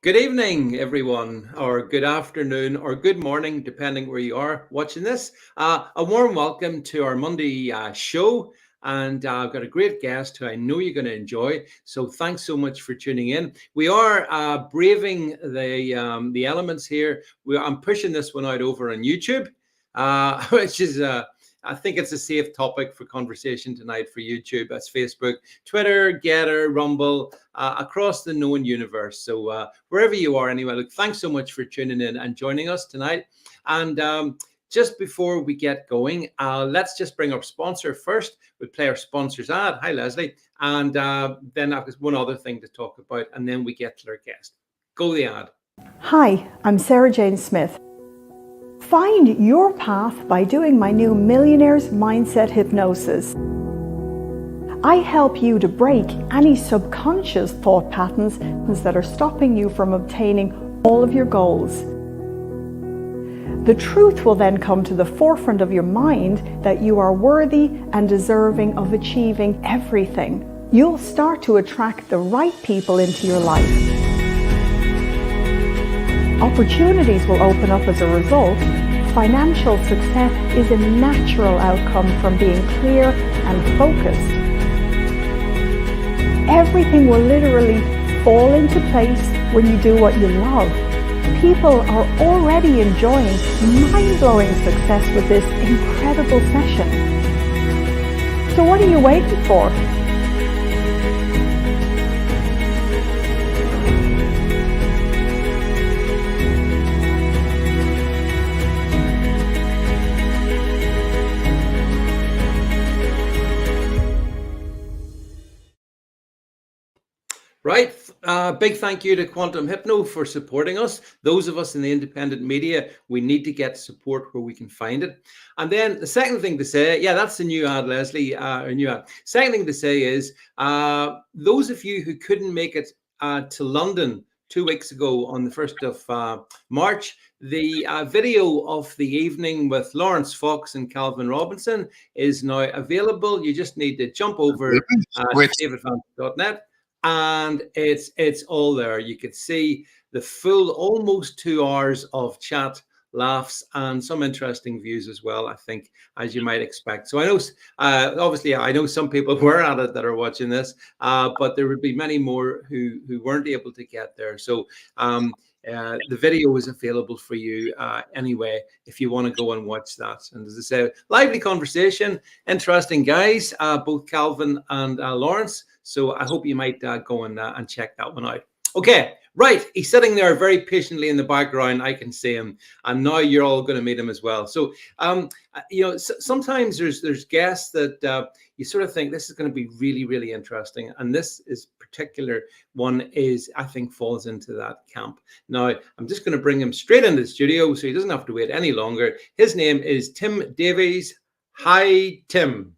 Good evening, everyone, or good afternoon, or good morning, depending where you are watching this. A warm welcome to our Monday show. And I've got a great guest who I know you're going to enjoy. So thanks so much for tuning in. We are braving the elements here. I'm pushing this one out over on YouTube, which is I think it's a safe topic for conversation tonight for YouTube. That's Facebook, Twitter, Getter, Rumble, across the known universe. So wherever you are, anyway, look, thanks so much for tuning in and joining us tonight. And just before we get going, let's just bring our sponsor first. We'll play our sponsor's ad. Hi, Leslie. And then I've got one other thing to talk about, and then we get to our guest. Go the ad. Hi, I'm Sarah Jane Smith. Find your path by doing my new Millionaire's Mindset Hypnosis. I help you to break any subconscious thought patterns that are stopping you from obtaining all of your goals. The truth will then come to the forefront of your mind that you are worthy and deserving of achieving everything. You'll start to attract the right people into your life. Opportunities will open up as a result. Financial success is a natural outcome from being clear and focused. Everything will literally fall into place when you do what you love. People are already enjoying mind-blowing success with this incredible session. So what are you waiting for? Right. Big thank you to Quantum Hypno for supporting us. Those of us in the independent media, we need to get support where we can find it. And then the second thing to say, yeah, that's the new ad, Leslie, a new ad. Second thing to say is those of you who couldn't make it to London 2 weeks ago on the 1st of March, the video of the evening with Lawrence Fox and Calvin Robinson is now available. You just need to jump over to davidvance.net. And it's all there. You could see the full almost 2 hours of chat, laughs, and some interesting views as well, I think, as you might expect. So I know, obviously, I know some people were at it that are watching this, but there would be many more who weren't able to get there. So the video is available for you anyway, if you want to go and watch that. And as I say, lively conversation, interesting guys, both Calvin and Lawrence. So I hope you might go and check that one out. Okay, right. He's sitting there very patiently in the background. I can see him. And now you're all going to meet him as well. So, sometimes there's guests that you sort of think this is going to be really, really interesting. And this is particular one I think falls into that camp. Now, I'm just going to bring him straight into the studio so he doesn't have to wait any longer. His name is Tim Davies. Hi, Tim.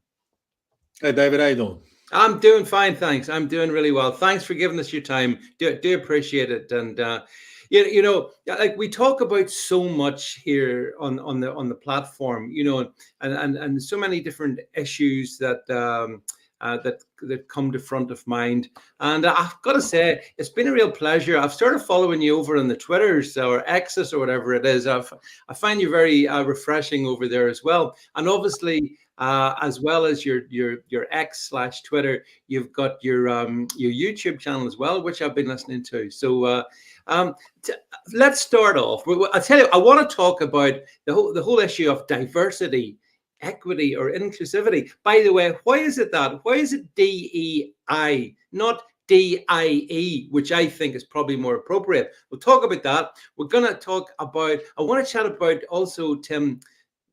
Hey, David. How you doing? I'm doing fine, thanks. I'm doing really well. Thanks for giving us your time. Do appreciate it. And like we talk about so much here on the platform, and so many different issues that that come to front of mind. And I've got to say, it's been a real pleasure. I've started following you over on the Twitters or X's or whatever it is. I find you very refreshing over there as well. And obviously, as well as your X/Twitter, you've got your YouTube channel as well, which I've been listening to. So let's start off. I tell you, I want to talk about the whole issue of diversity, equity, or inclusivity. By the way, why is it that? Why is it DEI, not DIE, which I think is probably more appropriate? We'll talk about that. We're going to talk about, I want to chat about also, Tim,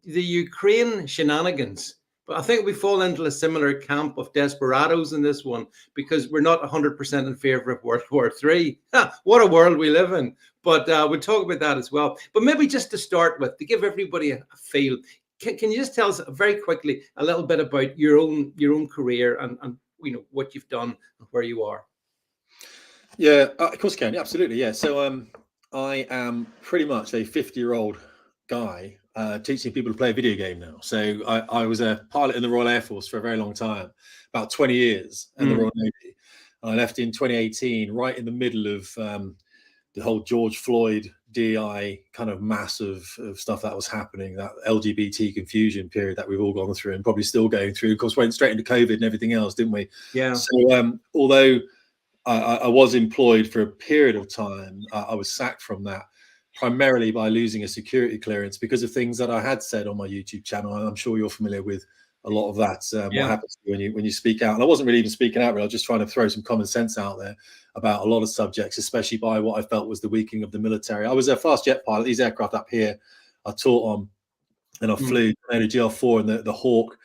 the Ukraine shenanigans. But I think we fall into a similar camp of desperados in this one, because we're not 100% in favor of World War III. What a world we live in. But we'll talk about that as well. But maybe just to start with, to give everybody a feel, can you just tell us very quickly a little bit about your own career and what you've done and where you are? Yeah, of course I can. Absolutely, yeah. So I am pretty much a 50-year-old guy teaching people to play a video game now. So I was a pilot in the Royal Air Force for a very long time, about 20 years in the Royal Navy. I left in 2018, right in the middle of the whole George Floyd DI kind of mass of stuff that was happening, that LGBT confusion period that we've all gone through and probably still going through. Of course, went straight into COVID and everything else, didn't we? Yeah. So although I was employed for a period of time, I was sacked from that primarily by losing a security clearance because of things that I had said on my YouTube channel. I'm sure you're familiar with a lot of that. What happens to you when you speak out? And I wasn't really even speaking out, but I was just trying to throw some common sense out there about a lot of subjects, especially by what I felt was the weakening of the military. I was a fast jet pilot. These aircraft up here I taught on, and I flew the GL4 and the Hawk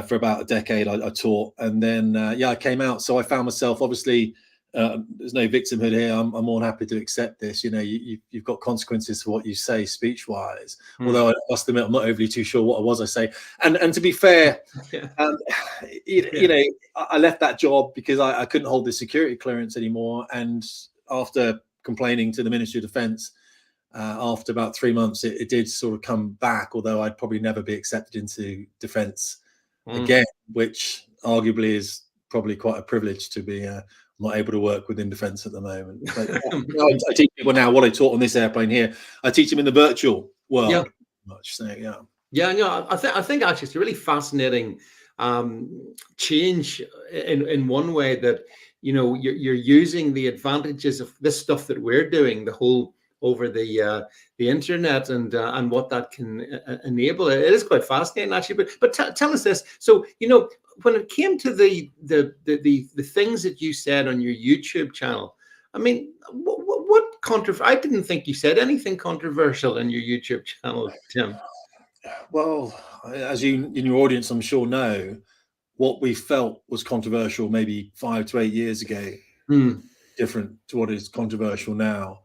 for about a decade. I taught, and then I came out. So I found myself, obviously, there's no victimhood here. I'm more than happy to accept this. You know, you've got consequences for what you say speech wise. Although I must admit, I'm not overly too sure what I say. And to be fair, you know, I left that job because I couldn't hold the security clearance anymore. And after complaining to the Ministry of Defence, after about 3 months, it did sort of come back. Although I'd probably never be accepted into defence again, which arguably is probably quite a privilege to be. Not able to work within defence at the moment. But, I teach people now what I taught on this airplane here. I teach them in the virtual world. Much so, I think actually it's a really fascinating change in one way that, you know, you're using the advantages of this stuff that we're doing, the whole over the internet and what that can enable. It is quite fascinating actually. But tell us this. So, you know, when it came to the things that you said on your YouTube channel, I mean, what I didn't think you said anything controversial in your YouTube channel, Tim. Well, as you in your audience, I'm sure know, what we felt was controversial maybe 5 to 8 years ago, different to what is controversial now.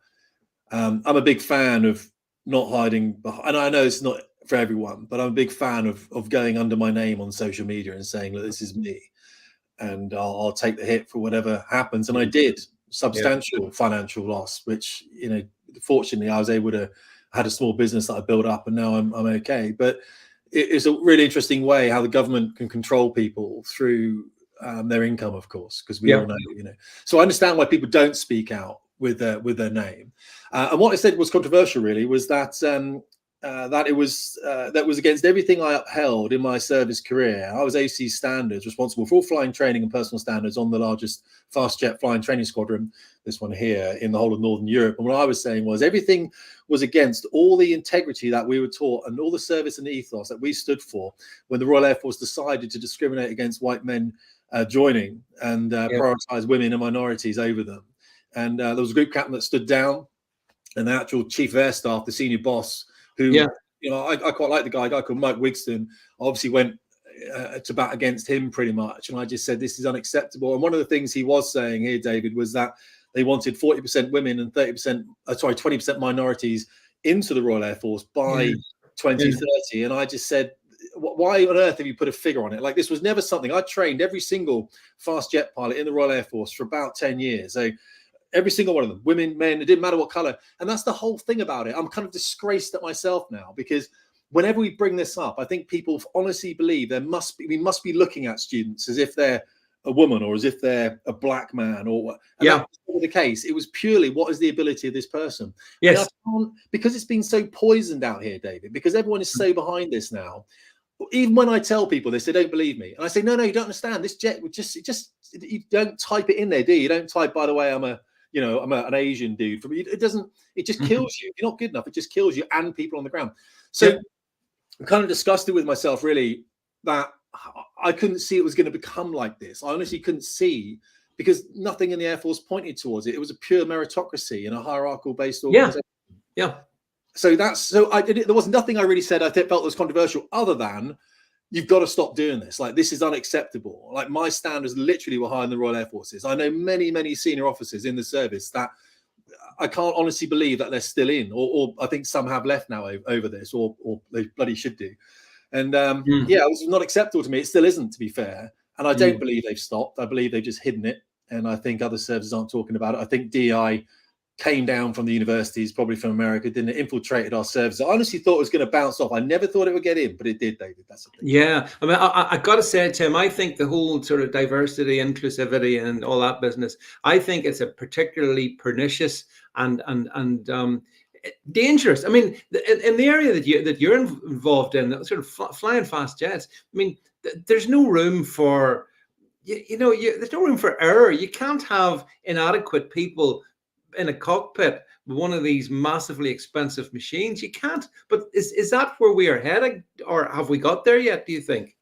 I'm a big fan of not hiding behind, and I know it's not for everyone, but I'm a big fan of going under my name on social media and saying, look, this is me, and I'll take the hit for whatever happens. And I did substantial financial loss, which, you know, fortunately I was able to, I had a small business that I built up, and now I'm okay. But it's a really interesting way how the government can control people through their income, of course, because we all know, you know. So I understand why people don't speak out with their name. And what I said was controversial, really, was that that was against everything I upheld in my service career. I was AC Standards, responsible for all flying training and personal standards on the largest fast jet flying training squadron, this one here, in the whole of Northern Europe. And what I was saying was everything was against all the integrity that we were taught and all the service and ethos that we stood for when the Royal Air Force decided to discriminate against white men joining and prioritize women and minorities over them. And there was a group captain that stood down, and the actual chief of air staff, the senior boss, who, you know, I quite like the guy called Mike Wigston, obviously went to bat against him pretty much. And I just said, this is unacceptable. And one of the things he was saying here, David, was that they wanted 40% women and 20% minorities into the Royal Air Force by 2030. And I just said, why on earth have you put a figure on it? Like, this was never something. I trained every single fast jet pilot in the Royal Air Force for about 10 years. So every single one of them, women, men, it didn't matter what color. And that's the whole thing about it. I'm kind of disgraced at myself now, because whenever we bring this up, I think people honestly believe we must be looking at students as if they're a woman or as if they're a black man, or that was the case. It was purely, what is the ability of this person? Yes. Because it's been so poisoned out here, David, because everyone is so behind this now. Even when I tell people this, they don't believe me. And I say, no, you don't understand. This jet would you don't type it in there, do you? You don't type, by the way, I'm an Asian dude. It just kills you. If you're not good enough, it just kills you and people on the ground. So I'm kind of disgusted with myself, really, that I couldn't see it was going to become like this. I honestly couldn't see, because nothing in the Air Force pointed towards it. It was a pure meritocracy and a hierarchical based organization. So there was nothing I really said I felt was controversial, other than you've got to stop doing this. Like, this is unacceptable. Like, my standards literally were higher than the Royal Air Forces. I know many, many senior officers in the service that I can't honestly believe that they're still in, or I think some have left now over this, or they bloody should do. And it was not acceptable to me. It still isn't, to be fair. And I don't believe they've stopped. I believe they've just hidden it. And I think other services aren't talking about it. I think DI came down from the universities, probably from America, didn't it? Infiltrated our services. I honestly thought it was going to bounce off. I never thought it would get in, but it did, David. That's the thing. Yeah, I mean, I got to say, Tim, I think the whole sort of diversity, inclusivity, and all that business, I think it's a particularly pernicious and dangerous. I mean, in the area that you're involved in, sort of flying fast jets. I mean, there's no room for there's no room for error. You can't have inadequate people in a cockpit with one of these massively expensive machines. You can't. But is that where we are heading, or have we got there yet, do you think?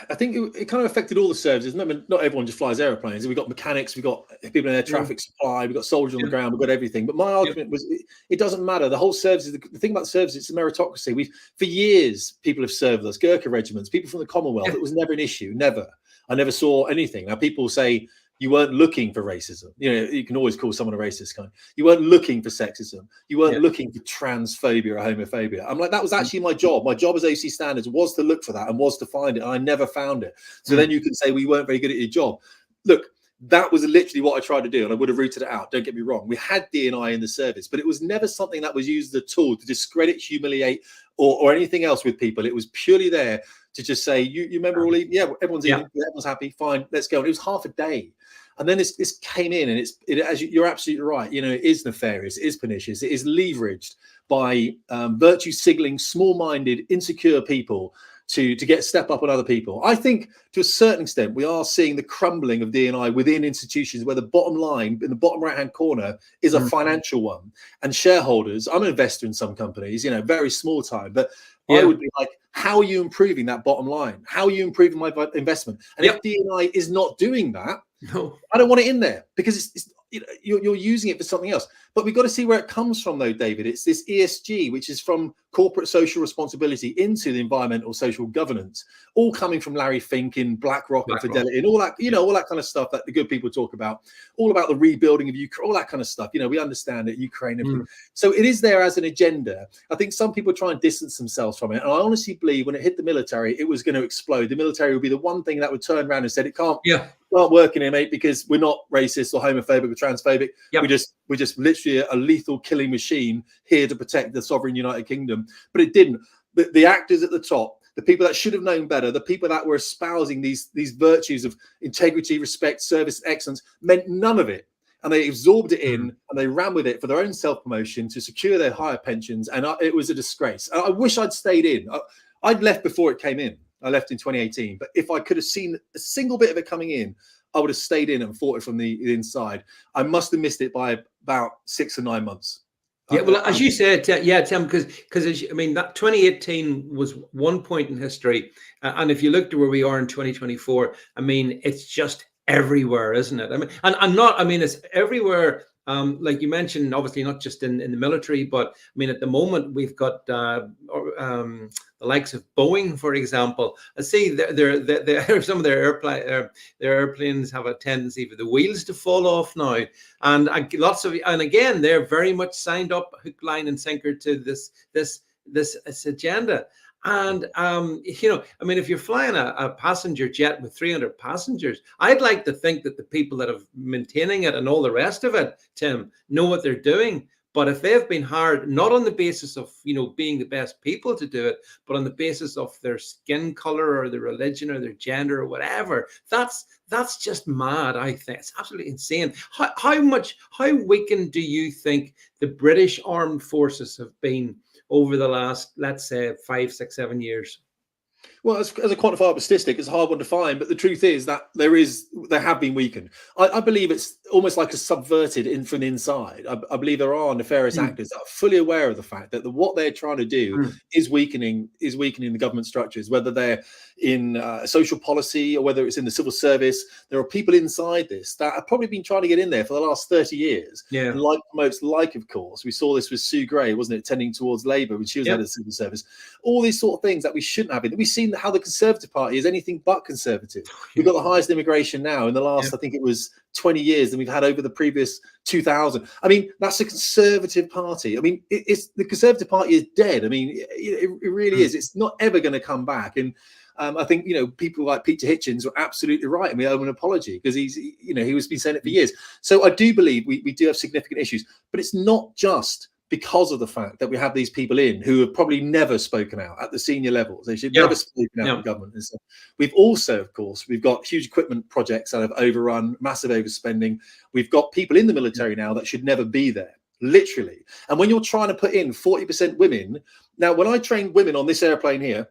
I think it kind of affected all the services. Not everyone just flies airplanes. We've got mechanics, we've got people in air traffic supply, we've got soldiers on the ground, we've got everything. But my argument was it doesn't matter. The whole services, the thing about the services, it's a meritocracy. For years, people have served us, Gurkha regiments, people from the Commonwealth. It was never an issue, never. I never saw anything. Now, people say you weren't looking for racism. You can always call someone a racist kind. You weren't looking for sexism. You weren't looking for transphobia or homophobia. I'm like, that was actually my job. My job as OC Standards was to look for that and was to find it. And I never found it. So then you can say we weren't very good at your job. Look, that was literally what I tried to do, and I would have rooted it out. Don't get me wrong. We had D&I in the service, but it was never something that was used as a tool to discredit, humiliate, or anything else with people. It was purely there to just say, you remember all, everyone's eating, everyone's happy, fine, let's go. And it was half a day. And then this came in, and you're absolutely right. It is nefarious, it is pernicious, it is leveraged by virtue signaling, small-minded, insecure people to get step up on other people. I think to a certain extent, we are seeing the crumbling of D&I within institutions where the bottom line in the bottom right-hand corner is a financial one. And shareholders, I'm an investor in some companies, very small time, but I would be like, how are you improving that bottom line? How are you improving my investment? And if D&I is not doing that, no, I don't want it in there, because you're using it for something else. But we've got to see where it comes from, though, David. It's this ESG, which is from corporate social responsibility into the environmental social governance, all coming from Larry Fink in BlackRock and Fidelity and all that, all that kind of stuff that the good people talk about, all about the rebuilding of Ukraine, all that kind of stuff. We understand it, Ukraine. So it is there as an agenda. I think some people try and distance themselves from it. And I honestly believe when it hit the military, it was going to explode. The military would be the one thing that would turn around and said, it can't work in here, mate, because we're not racist or homophobic or transphobic. We're just literally a lethal killing machine here to protect the sovereign United Kingdom. But it didn't. The actors at the top, the people that should have known better, the people that were espousing these virtues of integrity, respect, service, excellence, meant none of it. And they absorbed it in and they ran with it for their own self-promotion to secure their higher pensions. And it was a disgrace. I wish I'd stayed in. I'd left before it came in. I left in 2018. But if I could have seen a single bit of it coming in, I would have stayed in and fought it from the inside. I must have missed it by about 6 or 9 months. Yeah, well, as you said, Tim, because that 2018 was one point in history, and if you look to where we are in 2024, it's just everywhere, isn't it? It's everywhere. Like you mentioned, obviously not just in the military, but at the moment we've got the likes of Boeing, for example. I see some of their airplanes have a tendency for the wheels to fall off now, and again they're very much signed up hook, line, and sinker to this agenda. And, if you're flying a passenger jet with 300 passengers, I'd like to think that the people that are maintaining it and all the rest of it, Tim, know what they're doing. But if they've been hired, not on the basis of, being the best people to do it, but on the basis of their skin color or their religion or their gender or whatever, that's just mad, I think. It's absolutely insane. How weakened do you think the British armed forces have been over the last, let's say, 5, 6, 7 years? Well, as a quantifiable statistic, it's a hard one to find, but the truth is that they have been weakened. I believe it's almost like a subverted in from the inside. I believe there are nefarious actors that are fully aware of the fact that what they're trying to do is weakening the government structures, whether they're in social policy or whether it's in the civil service. There are people inside this that have probably been trying to get in there for the last 30 years. Yeah. And of course, we saw this with Sue Gray, wasn't it, tending towards Labour when she was head of the civil service. All these sort of things that we shouldn't have been. We've seen how the Conservative Party is anything but conservative. We've got the highest immigration now in the last, I think it was 20 years than we've had over the previous 2000. That's a Conservative Party. It's the Conservative Party is dead. It really is. It's not ever going to come back. And I think, people like Peter Hitchens were absolutely right, and we owe him an apology because he was been saying it for years. So I do believe we do have significant issues, but it's not just because of the fact that we have these people in who have probably never spoken out at the senior levels. They should never spoken out in government. And so we've also, of course, we've got huge equipment projects that have overrun, massive overspending. We've got people in the military now that should never be there, literally. And when you're trying to put in 40% women, now when I trained women on this airplane here,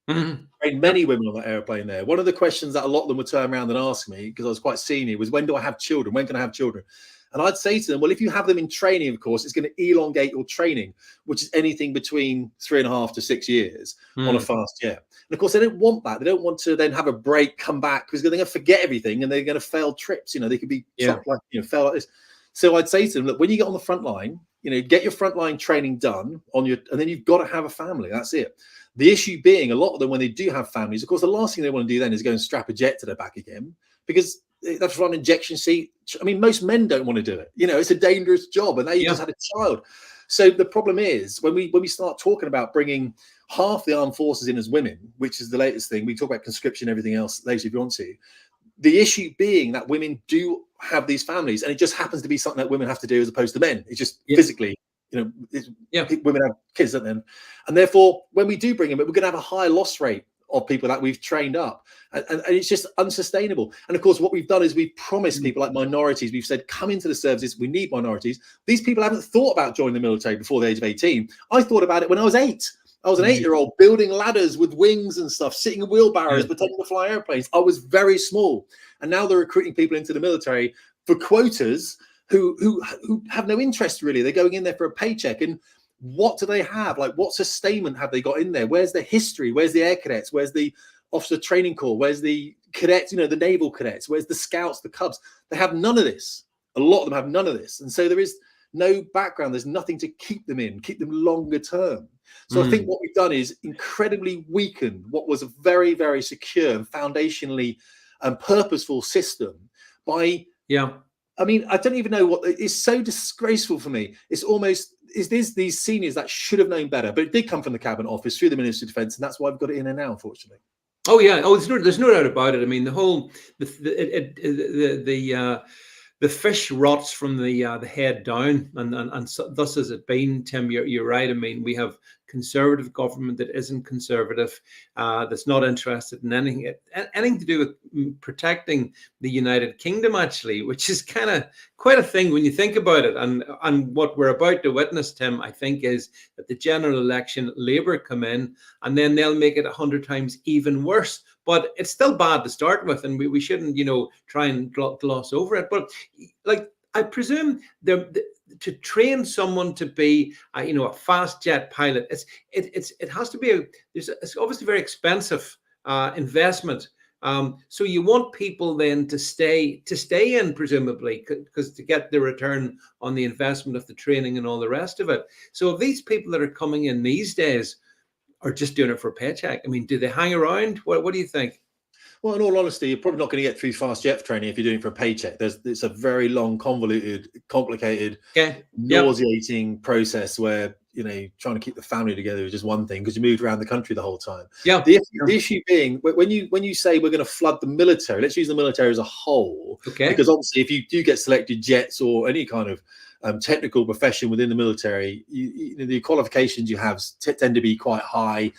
trained many women on that airplane there, one of the questions that a lot of them would turn around and ask me, because I was quite senior, was when do I have children? When can I have children? And I'd say to them, well, if you have them in training, of course, it's going to elongate your training, which is anything between 3.5 to 6 years on a fast jet. And of course, they don't want that. They don't want to then have a break, come back, because they're going to forget everything and they're going to fail trips. They could be fail like this. So I'd say to them, look, when you get on the front line, get your frontline training done and then you've got to have a family. That's it. The issue being, a lot of them, when they do have families, of course, the last thing they want to do then is go and strap a jet to their back again, because that's run injection seat. I mean, most men don't want to do it. It's a dangerous job, and now you just had a child. So the problem is when we start talking about bringing half the armed forces in as women, which is the latest thing. We talk about conscription, everything else later if you want to. The issue being that women do have these families, and it just happens to be something that women have to do as opposed to men. It's just physically, women have kids, don't they? And therefore, when we do bring them, we're going to have a higher loss rate of people that we've trained up, and it's just unsustainable. And of course, what we've done is we've promised people like minorities. We've said, come into the services. We need minorities. These people haven't thought about joining the military before the age of 18. I thought about it when I was 8. I was an 8-year-old building ladders with wings and stuff, sitting in wheelbarrows, pretending to fly airplanes. I was very small, and now they're recruiting people into the military for quotas who have no interest really. They're going in there for a paycheck, and what do they have? Like, what sustainment have they got in there? Where's the history? Where's the air cadets? Where's the officer training corps? Where's the cadets? The naval cadets? Where's the scouts, the cubs? They have none of this. A lot of them have none of this, and so there is no background. There's nothing to keep them in, keep them longer term. So I think what we've done is incredibly weaken what was a very, very secure and foundationally purposeful system by I mean, I don't even know what is so disgraceful for me. It's almost these seniors that should have known better, but it did come from the Cabinet Office through the Ministry of Defence, and that's why we've got it in there now, unfortunately. Oh yeah, there's no doubt about it. I mean, the whole the fish rots from the head down, and so, thus has it been. Tim, you're right. I mean, we have conservative government that isn't conservative, that's not interested in anything to do with protecting the United Kingdom, actually, which is kind of quite a thing when you think about it. And what we're about to witness, Tim, I think, is that the general election, Labour come in, and then they'll make it 100 times even worse. But it's still bad to start with, and we shouldn't, try and gloss over it. But like, I presume to train someone to be, a fast jet pilot, it has to be it's obviously very expensive investment. So you want people then to stay in, presumably, because to get the return on the investment of the training and all the rest of it. So if these people that are coming in these days are just doing it for a paycheck, I mean, do they hang around? What do you think? Well, in all honesty, you're probably not going to get through fast jet training if you're doing it for a paycheck. It's a very long, convoluted, complicated, nauseating process where, trying to keep the family together is just one thing, because you moved around the country the whole time. Yeah. The issue being, when you say we're going to flood the military, let's use the military as a whole. Okay. Because obviously, if you do get selected jets or any kind of technical profession within the military, the qualifications you have tend to be quite high.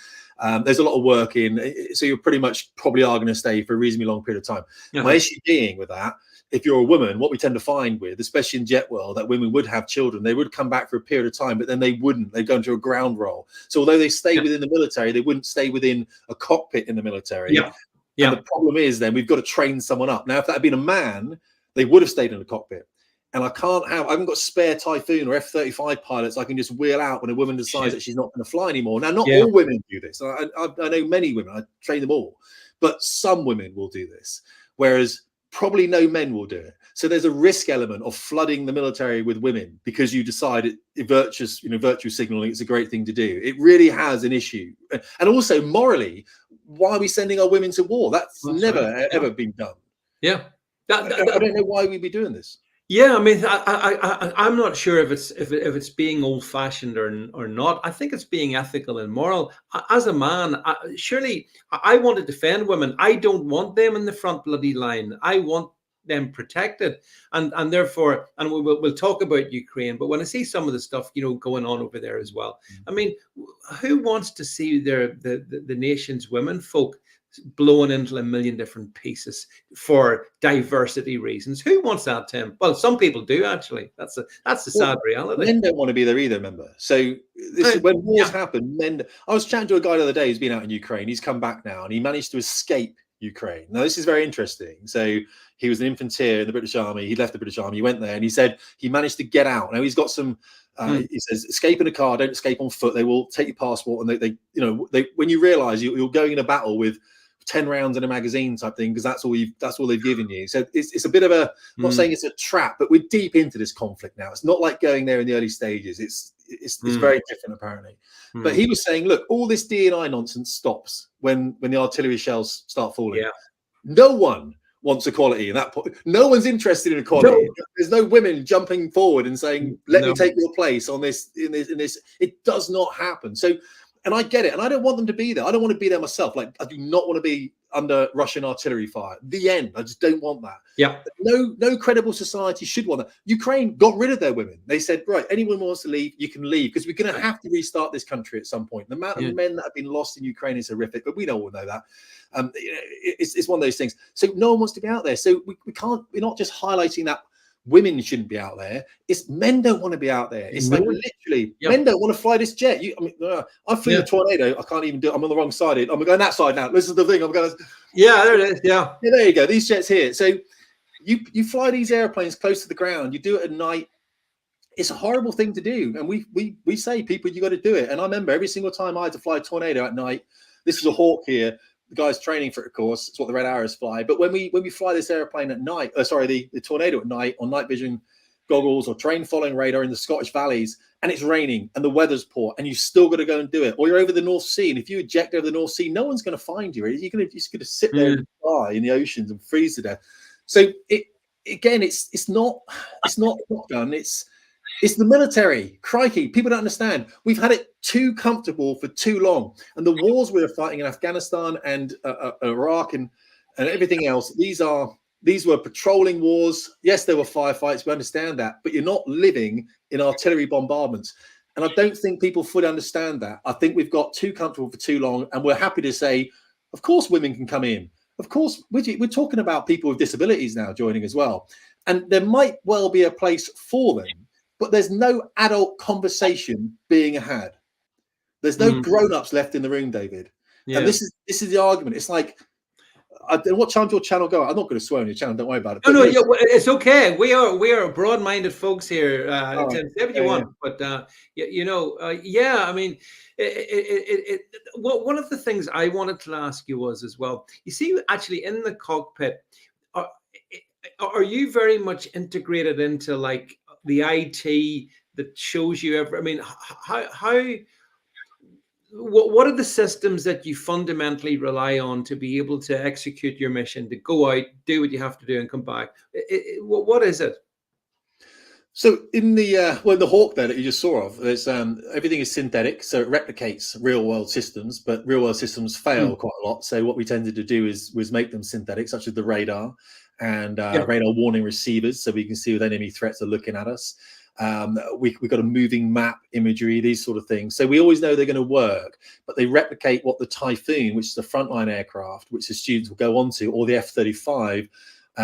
There's a lot of work in, so you're pretty much probably are going to stay for a reasonably long period of time. My issue being with that, if you're a woman, what we tend to find with, especially in jet world, that women would have children, they would come back for a period of time, but then they wouldn't. They'd go into a ground role. So although they stay within the military, they wouldn't stay within a cockpit in the military. And the problem is then we've got to train someone up. Now, if that had been a man, they would have stayed in the cockpit. And I haven't got spare Typhoon or F-35 pilots I can just wheel out when a woman decides that she's not going to fly anymore. Now, not all women do this. I know many women, I train them all, but some women will do this, whereas probably no men will do it. So there's a risk element of flooding the military with women because you decide virtue signaling, it's a great thing to do. It really has an issue. And also morally, why are we sending our women to war? That's never, ever been done. Yeah. I don't know why we'd be doing this. Yeah, I mean, I'm not sure if it's being old-fashioned or not. I think it's being ethical and moral. As a man, surely I want to defend women. I don't want them in the front bloody line. I want them protected, and therefore, and we'll talk about Ukraine. But when I see some of the stuff going on over there as well, I mean, who wants to see the nation's women folk blown into a million different pieces for diversity reasons? Who wants that, Tim? Well, some people do actually. That's the sad reality. Men don't want to be there either, remember. So this is when wars happen. Men. I was chatting to a guy the other day who's been out in Ukraine. He's come back now and he managed to escape Ukraine. Now this is very interesting. So he was an infantry in the British Army. He left the British Army. He went there and he said he managed to get out. Now he's got some. He says, escape in a car, don't escape on foot. They will take your passport, and they when you realise you're going in a battle with 10 rounds in a magazine type thing, because that's all they've given you. So it's a bit of a, I'm not saying it's a trap, but we're deep into this conflict now. It's not like going there in the early stages. It's very different apparently. But he was saying, look, all this D&I nonsense stops when the artillery shells start falling. Yeah. No one wants equality in that point. No one's interested in equality. No. There's no women jumping forward and saying, let me take your place on this in this. It does not happen. So, and I get it, and I don't want them to be there. I don't want to be there myself. Like, I do not want to be under Russian artillery fire. The end. I just don't want that. Yeah. No credible society should want that. Ukraine got rid of their women. They said, right, anyone who wants to leave, you can leave, because we're going to have to restart this country at some point. The amount of men that have been lost in Ukraine is horrific, but we all know that. It's one of those things. So no one wants to be out there. So we can't. We're not just highlighting that women shouldn't be out there. It's men don't want to be out there. It's like literally men don't want to fly this jet. I flew the Tornado. I can't even do it. I'm on the wrong side. I'm going that side now. This is the thing. I'm going. Yeah, there it is. Yeah, there you go. These jets here. So you fly these airplanes close to the ground. You do it at night. It's a horrible thing to do. And we say, people, you got to do it. And I remember every single time I had to fly a Tornado at night. This is a Hawk here. The guy's training for it, of course. It's what the Red Arrows fly. But when we fly this airplane at night, the Tornado at night on night vision goggles or train following radar in the Scottish valleys, and it's raining and the weather's poor, and you still got to go and do it. Or you're over the North Sea, and if you eject over the North Sea, no one's going to find you. You're just going to sit there and die in the oceans and freeze to death. So it's not done. It's the military. Crikey, people don't understand. We've had it too comfortable for too long. And the wars we were fighting in Afghanistan and Iraq and everything else, these were patrolling wars. Yes, there were firefights. We understand that. But you're not living in artillery bombardments. And I don't think people fully understand that. I think we've got too comfortable for too long. And we're happy to say, of course, women can come in. Of course, we're talking about people with disabilities now joining as well. And there might well be a place for them. But there's no adult conversation being had. There's no grown-ups left in the room, David. Yeah. And this is the argument. It's like, I don't know what time's your channel go. I'm not going to swear on your channel. Don't worry about it. No, it's okay. We are broad-minded folks here. Say what you want, but I mean, one of the things I wanted to ask you was as well. You see, actually, in the cockpit, are you very much integrated into like the IT that shows you I mean, what are the systems that you fundamentally rely on to be able to execute your mission, to go out, do what you have to do, and come back? What is it? So in the Hawk there that you just saw of, there's everything is synthetic, so it replicates real world systems, but real world systems fail quite a lot. So what we tended to do was make them synthetic, such as the radar and radar warning receivers, so we can see if enemy threats are looking at us. We've got a moving map imagery, these sort of things. So we always know they're going to work, but they replicate what the Typhoon, which is a frontline aircraft, which the students will go on to, or the F-35.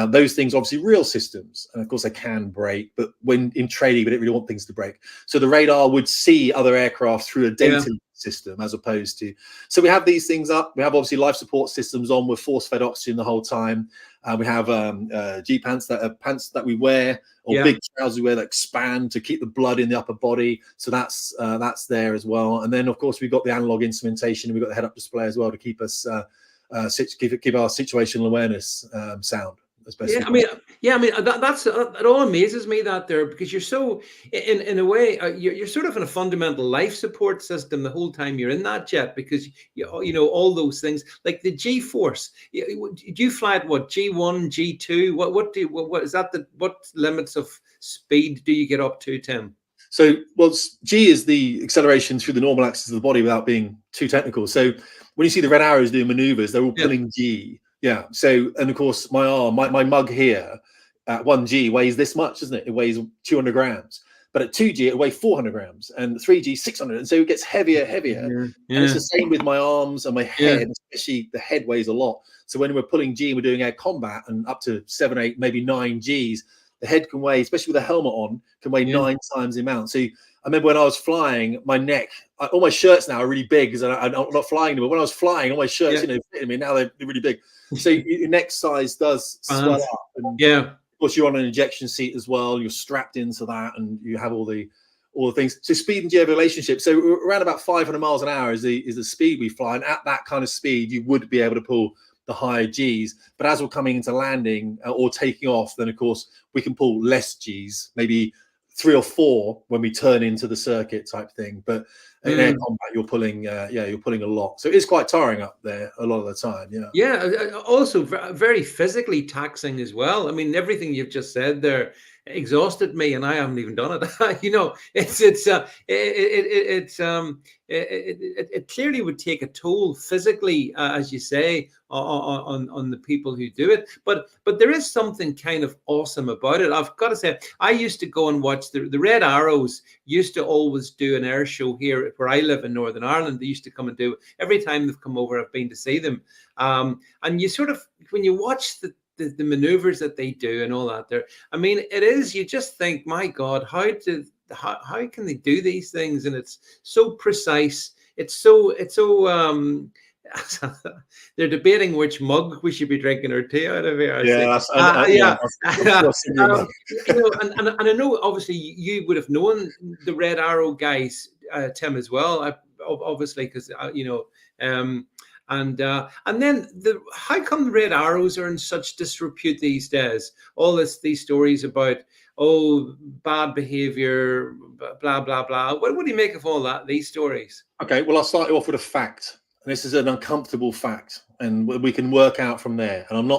Those things, obviously real systems. And of course they can break, but when in training, we don't really want things to break. So the radar would see other aircraft through a data system as opposed to, so we have these things up. We have obviously life support systems on with force-fed oxygen the whole time. We have G pants pants that we wear, or big trousers we wear that expand to keep the blood in the upper body. So that's there as well. And then of course we've got the analog instrumentation. We've got the head-up display as well to keep us keep our situational awareness sound. as best. Yeah, I mean, that's it. All amazes me that there, because you're so, in a way, you're sort of in a fundamental life support system the whole time you're in that jet, because you know all those things like the G force. Do you fly at what, G1, G2? What is that? What limits of speed do you get up to, Tim? So, well, G is the acceleration through the normal axis of the body without being too technical. So when you see the red arrows doing maneuvers, they're all pulling G. Yeah. So, and of course, my arm, my mug here at 1G weighs this much, doesn't it? It weighs 200 grams. But at 2G, it weighs 400 grams, and 3G, 600. And so it gets heavier. And it's the same with my arms and my head, especially the head weighs a lot. So when we're pulling G and we're doing air combat and up to 7, 8, maybe 9 Gs, the head can weigh, especially with a helmet on, can weigh 9 times the amount. So I remember when I was flying, my neck, all my shirts now are really big because I'm not flying anymore. When I was flying, all my shirts, fitting me. Now they're really big. So your neck size does swell up. And of course, you're on an ejection seat as well. You're strapped into that, and you have all the things. So speed and G have a relationship. So around about 500 miles an hour is the speed we fly, and at that kind of speed, you would be able to pull the higher Gs. But as we're coming into landing or taking off, then of course we can pull less Gs, maybe 3 or 4 when we turn into the circuit type thing. But in air combat, you're pulling a lot. So it's quite tiring up there a lot of the time. Also very physically taxing as well. I mean, everything you've just said there exhausted me, and I haven't even done it. It clearly would take a toll physically, as you say, on the people who do it. But there is something kind of awesome about it. I've got to say, I used to go and watch the Red Arrows. Used to always do an air show here where I live in Northern Ireland. They used to come and do every time they've come over. I've been to see them, and you sort of, when you watch the maneuvers that they do and all that there, I mean, it is, you just think, my God, how can they do these things? And it's so precise. It's so they're debating which mug we should be drinking our tea out of here. And I know obviously you would have known the Red Arrow guys, Tim, as well, obviously, because and then how come the Red Arrows are in such disrepute these days? All these stories about bad behavior, blah blah blah. What do you make of all that? These stories? Okay, well, I'll start you off with a fact. And this is an uncomfortable fact, and we can work out from there. And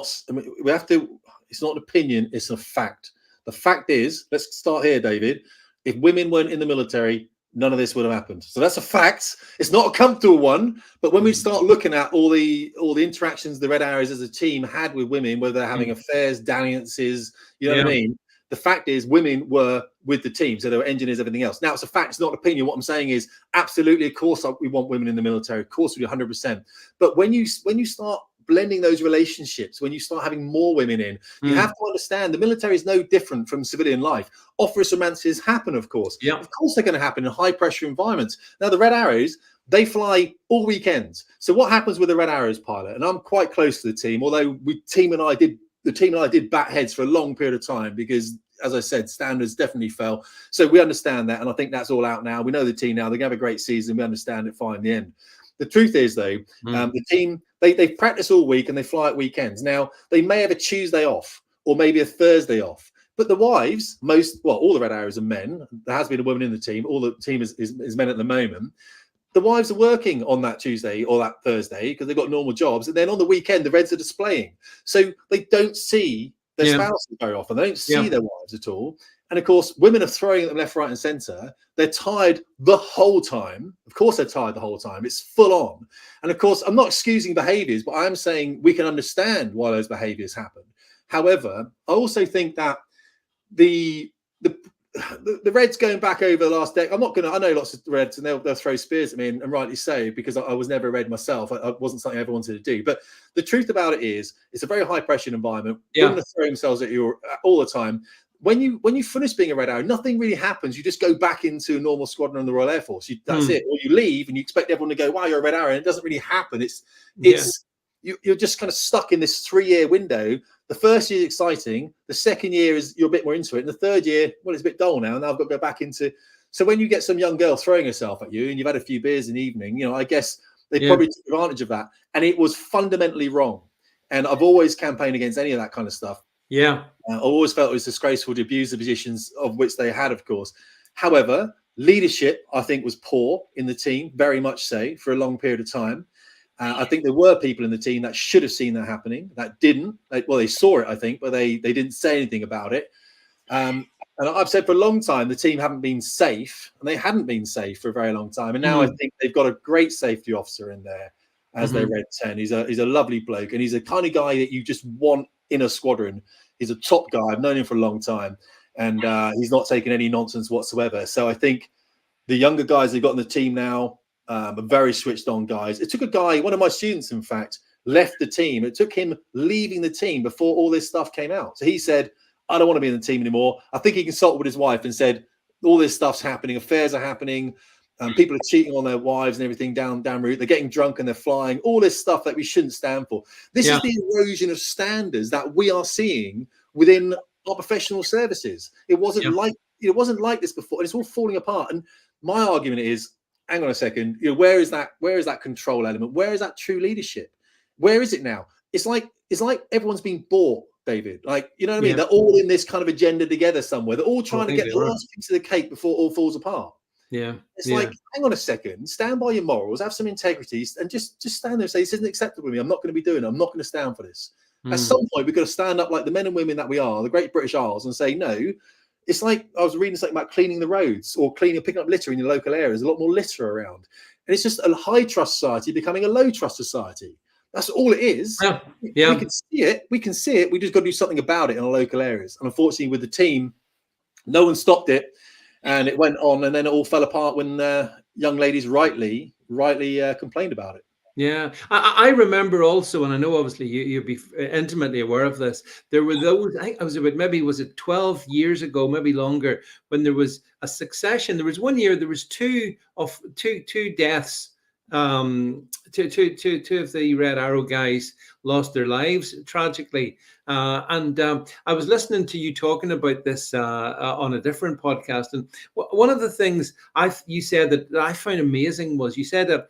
we have to. It's not an opinion; it's a fact. The fact is, let's start here, David. If women weren't in the military, none of this would have happened. So that's a fact. It's not a comfortable one, but when we start looking at all the interactions the Red Arrows as a team had with women, whether they're having affairs, dalliances, you know what I mean? The fact is, women were with the team, so they were engineers, everything else. Now, it's a fact, it's not an opinion. What I'm saying is, absolutely, of course, we want women in the military. Of course, we do 100%. But when you start blending those relationships, when you start having more women in, you have to understand the military is no different from civilian life. Office romances happen, of course. Of course, they're going to happen in high-pressure environments. Now, the Red Arrows, they fly all weekends. So what happens with the Red Arrows pilot? And I'm quite close to the team, although the team and I did bat heads for a long period of time because, as I said, standards definitely fell. So we understand that, and I think that's all out now. We know the team now. They're going to have a great season. We understand it fine in the end. The truth is, though, the team, they practice all week and they fly at weekends. Now, they may have a Tuesday off or maybe a Thursday off. But the wives, all the Red Arrows are men. There has been a woman in the team. All the team is men at the moment. The wives are working on that Tuesday or that Thursday because they've got normal jobs. And then on the weekend, the Reds are displaying. So they don't see their spouses very often. They don't see their wives at all. And of course, women are throwing at them left, right, and centre. They're tired the whole time. Of course, they're tired the whole time. It's full on. And of course, I'm not excusing behaviours, but I am saying we can understand why those behaviours happen. However, I also think that the Reds going back over the last decade, I know lots of Reds and they'll throw spears at me, and rightly so, because I was never a Red myself. It wasn't something I ever wanted to do. But the truth about it is, it's a very high pressure environment. Women are throwing themselves at you all the time. When you finish being a Red Arrow, nothing really happens. You just go back into a normal squadron in the Royal Air Force. That's it. Or you leave and you expect everyone to go, wow, you're a Red Arrow. And it doesn't really happen. You're just kind of stuck in this 3-year window. The first year is exciting. The second year is you're a bit more into it. And the third year, well, it's a bit dull now. Now I've got to go back into. So when you get some young girl throwing herself at you and you've had a few beers in the evening, I guess they probably took advantage of that. And it was fundamentally wrong. And I've always campaigned against any of that kind of stuff. Yeah. I always felt it was disgraceful to abuse the positions of which they had, of course. However, leadership, I think, was poor in the team, very much so, for a long period of time. I think there were people in the team that should have seen that happening, that didn't. They saw it, I think, but they didn't say anything about it. And I've said for a long time, the team haven't been safe, and they hadn't been safe for a very long time. And now I think they've got a great safety officer in there as their Red 10. He's a lovely bloke, and he's the kind of guy that you just want in a squadron. He's a top guy. I've known him for a long time, and he's not taking any nonsense whatsoever. So I think the younger guys they've got in the team now are very switched on guys. It took a guy, one of my students, in fact, left the team. It took him leaving the team before all this stuff came out. So he said, I don't want to be in the team anymore. I think he consulted with his wife and said, all this stuff's happening, affairs are happening, people are cheating on their wives and everything down route. They're getting drunk and they're flying, all this stuff that we shouldn't stand for. This is the erosion of standards that we are seeing within our professional services. It wasn't like this before, and it's all falling apart. And my argument is, hang on a second, where is that control element? Where is that true leadership? Where is it now? It's like everyone's been bought, David. Like, you know what I mean? They're all in this kind of agenda together somewhere. They're all trying to get the last piece of the cake before it all falls apart. Yeah. It's like, hang on a second, stand by your morals, have some integrity, and just stand there and say, this isn't acceptable to me. I'm not going to be doing it. I'm not going to stand for this. At some point, we've got to stand up like the men and women that we are, the great British Isles, and say, no. It's like I was reading something about cleaning the roads or picking up litter in your local areas. A lot more litter around. And it's just a high trust society becoming a low trust society. That's all it is. We can see it. We can see it. We just got to do something about it in our local areas. And unfortunately, with the team, no one stopped it. And it went on, and then it all fell apart when young ladies rightly complained about it. Yeah, I remember also, and I know obviously you'd be intimately aware of this. There were those, I think it was about, maybe was it 12 years ago, maybe longer, when there was a succession. There was one year there was two deaths. Two of the Red Arrow guys lost their lives tragically. And I was listening to you talking about this on a different podcast, and one of the things you said that I found amazing was you said that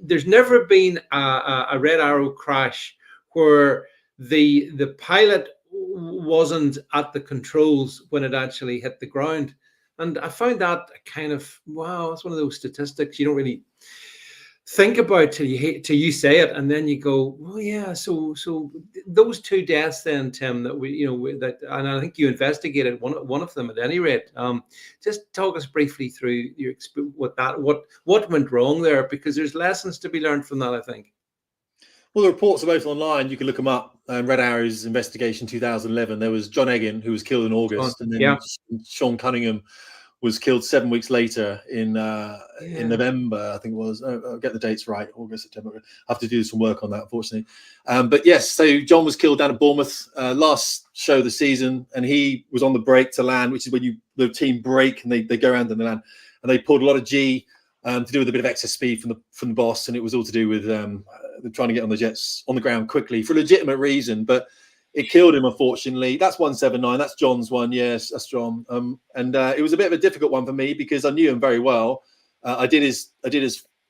there's never been a Red Arrow crash where the pilot wasn't at the controls when it actually hit the ground. And I found that kind of, wow, that's one of those statistics you don't really think about till you say it, and then you go, well, yeah. So those two deaths, then, Tim, that and I think you investigated one of them at any rate. Just talk us briefly through your what went wrong there, because there's lessons to be learned from that, I think. Well, the reports are both online. You can look them up. Red Arrow's investigation 2011. There was John Egan, who was killed in August, and then Sean Cunningham was killed 7 weeks later in November, I think it was. I'll get the dates right, August, September. I have to do some work on that, unfortunately. But yes, so John was killed down at Bournemouth, last show of the season, and he was on the break to land, which is when the team break and they go around and they land. And they pulled a lot of G to do with a bit of excess speed from the boss, and it was all to do with trying to get on the jets on the ground quickly for a legitimate reason, but it killed him, unfortunately. That's 179. That's John's one. Yes, that's John. And it was a bit of a difficult one for me because I knew him very well. I did his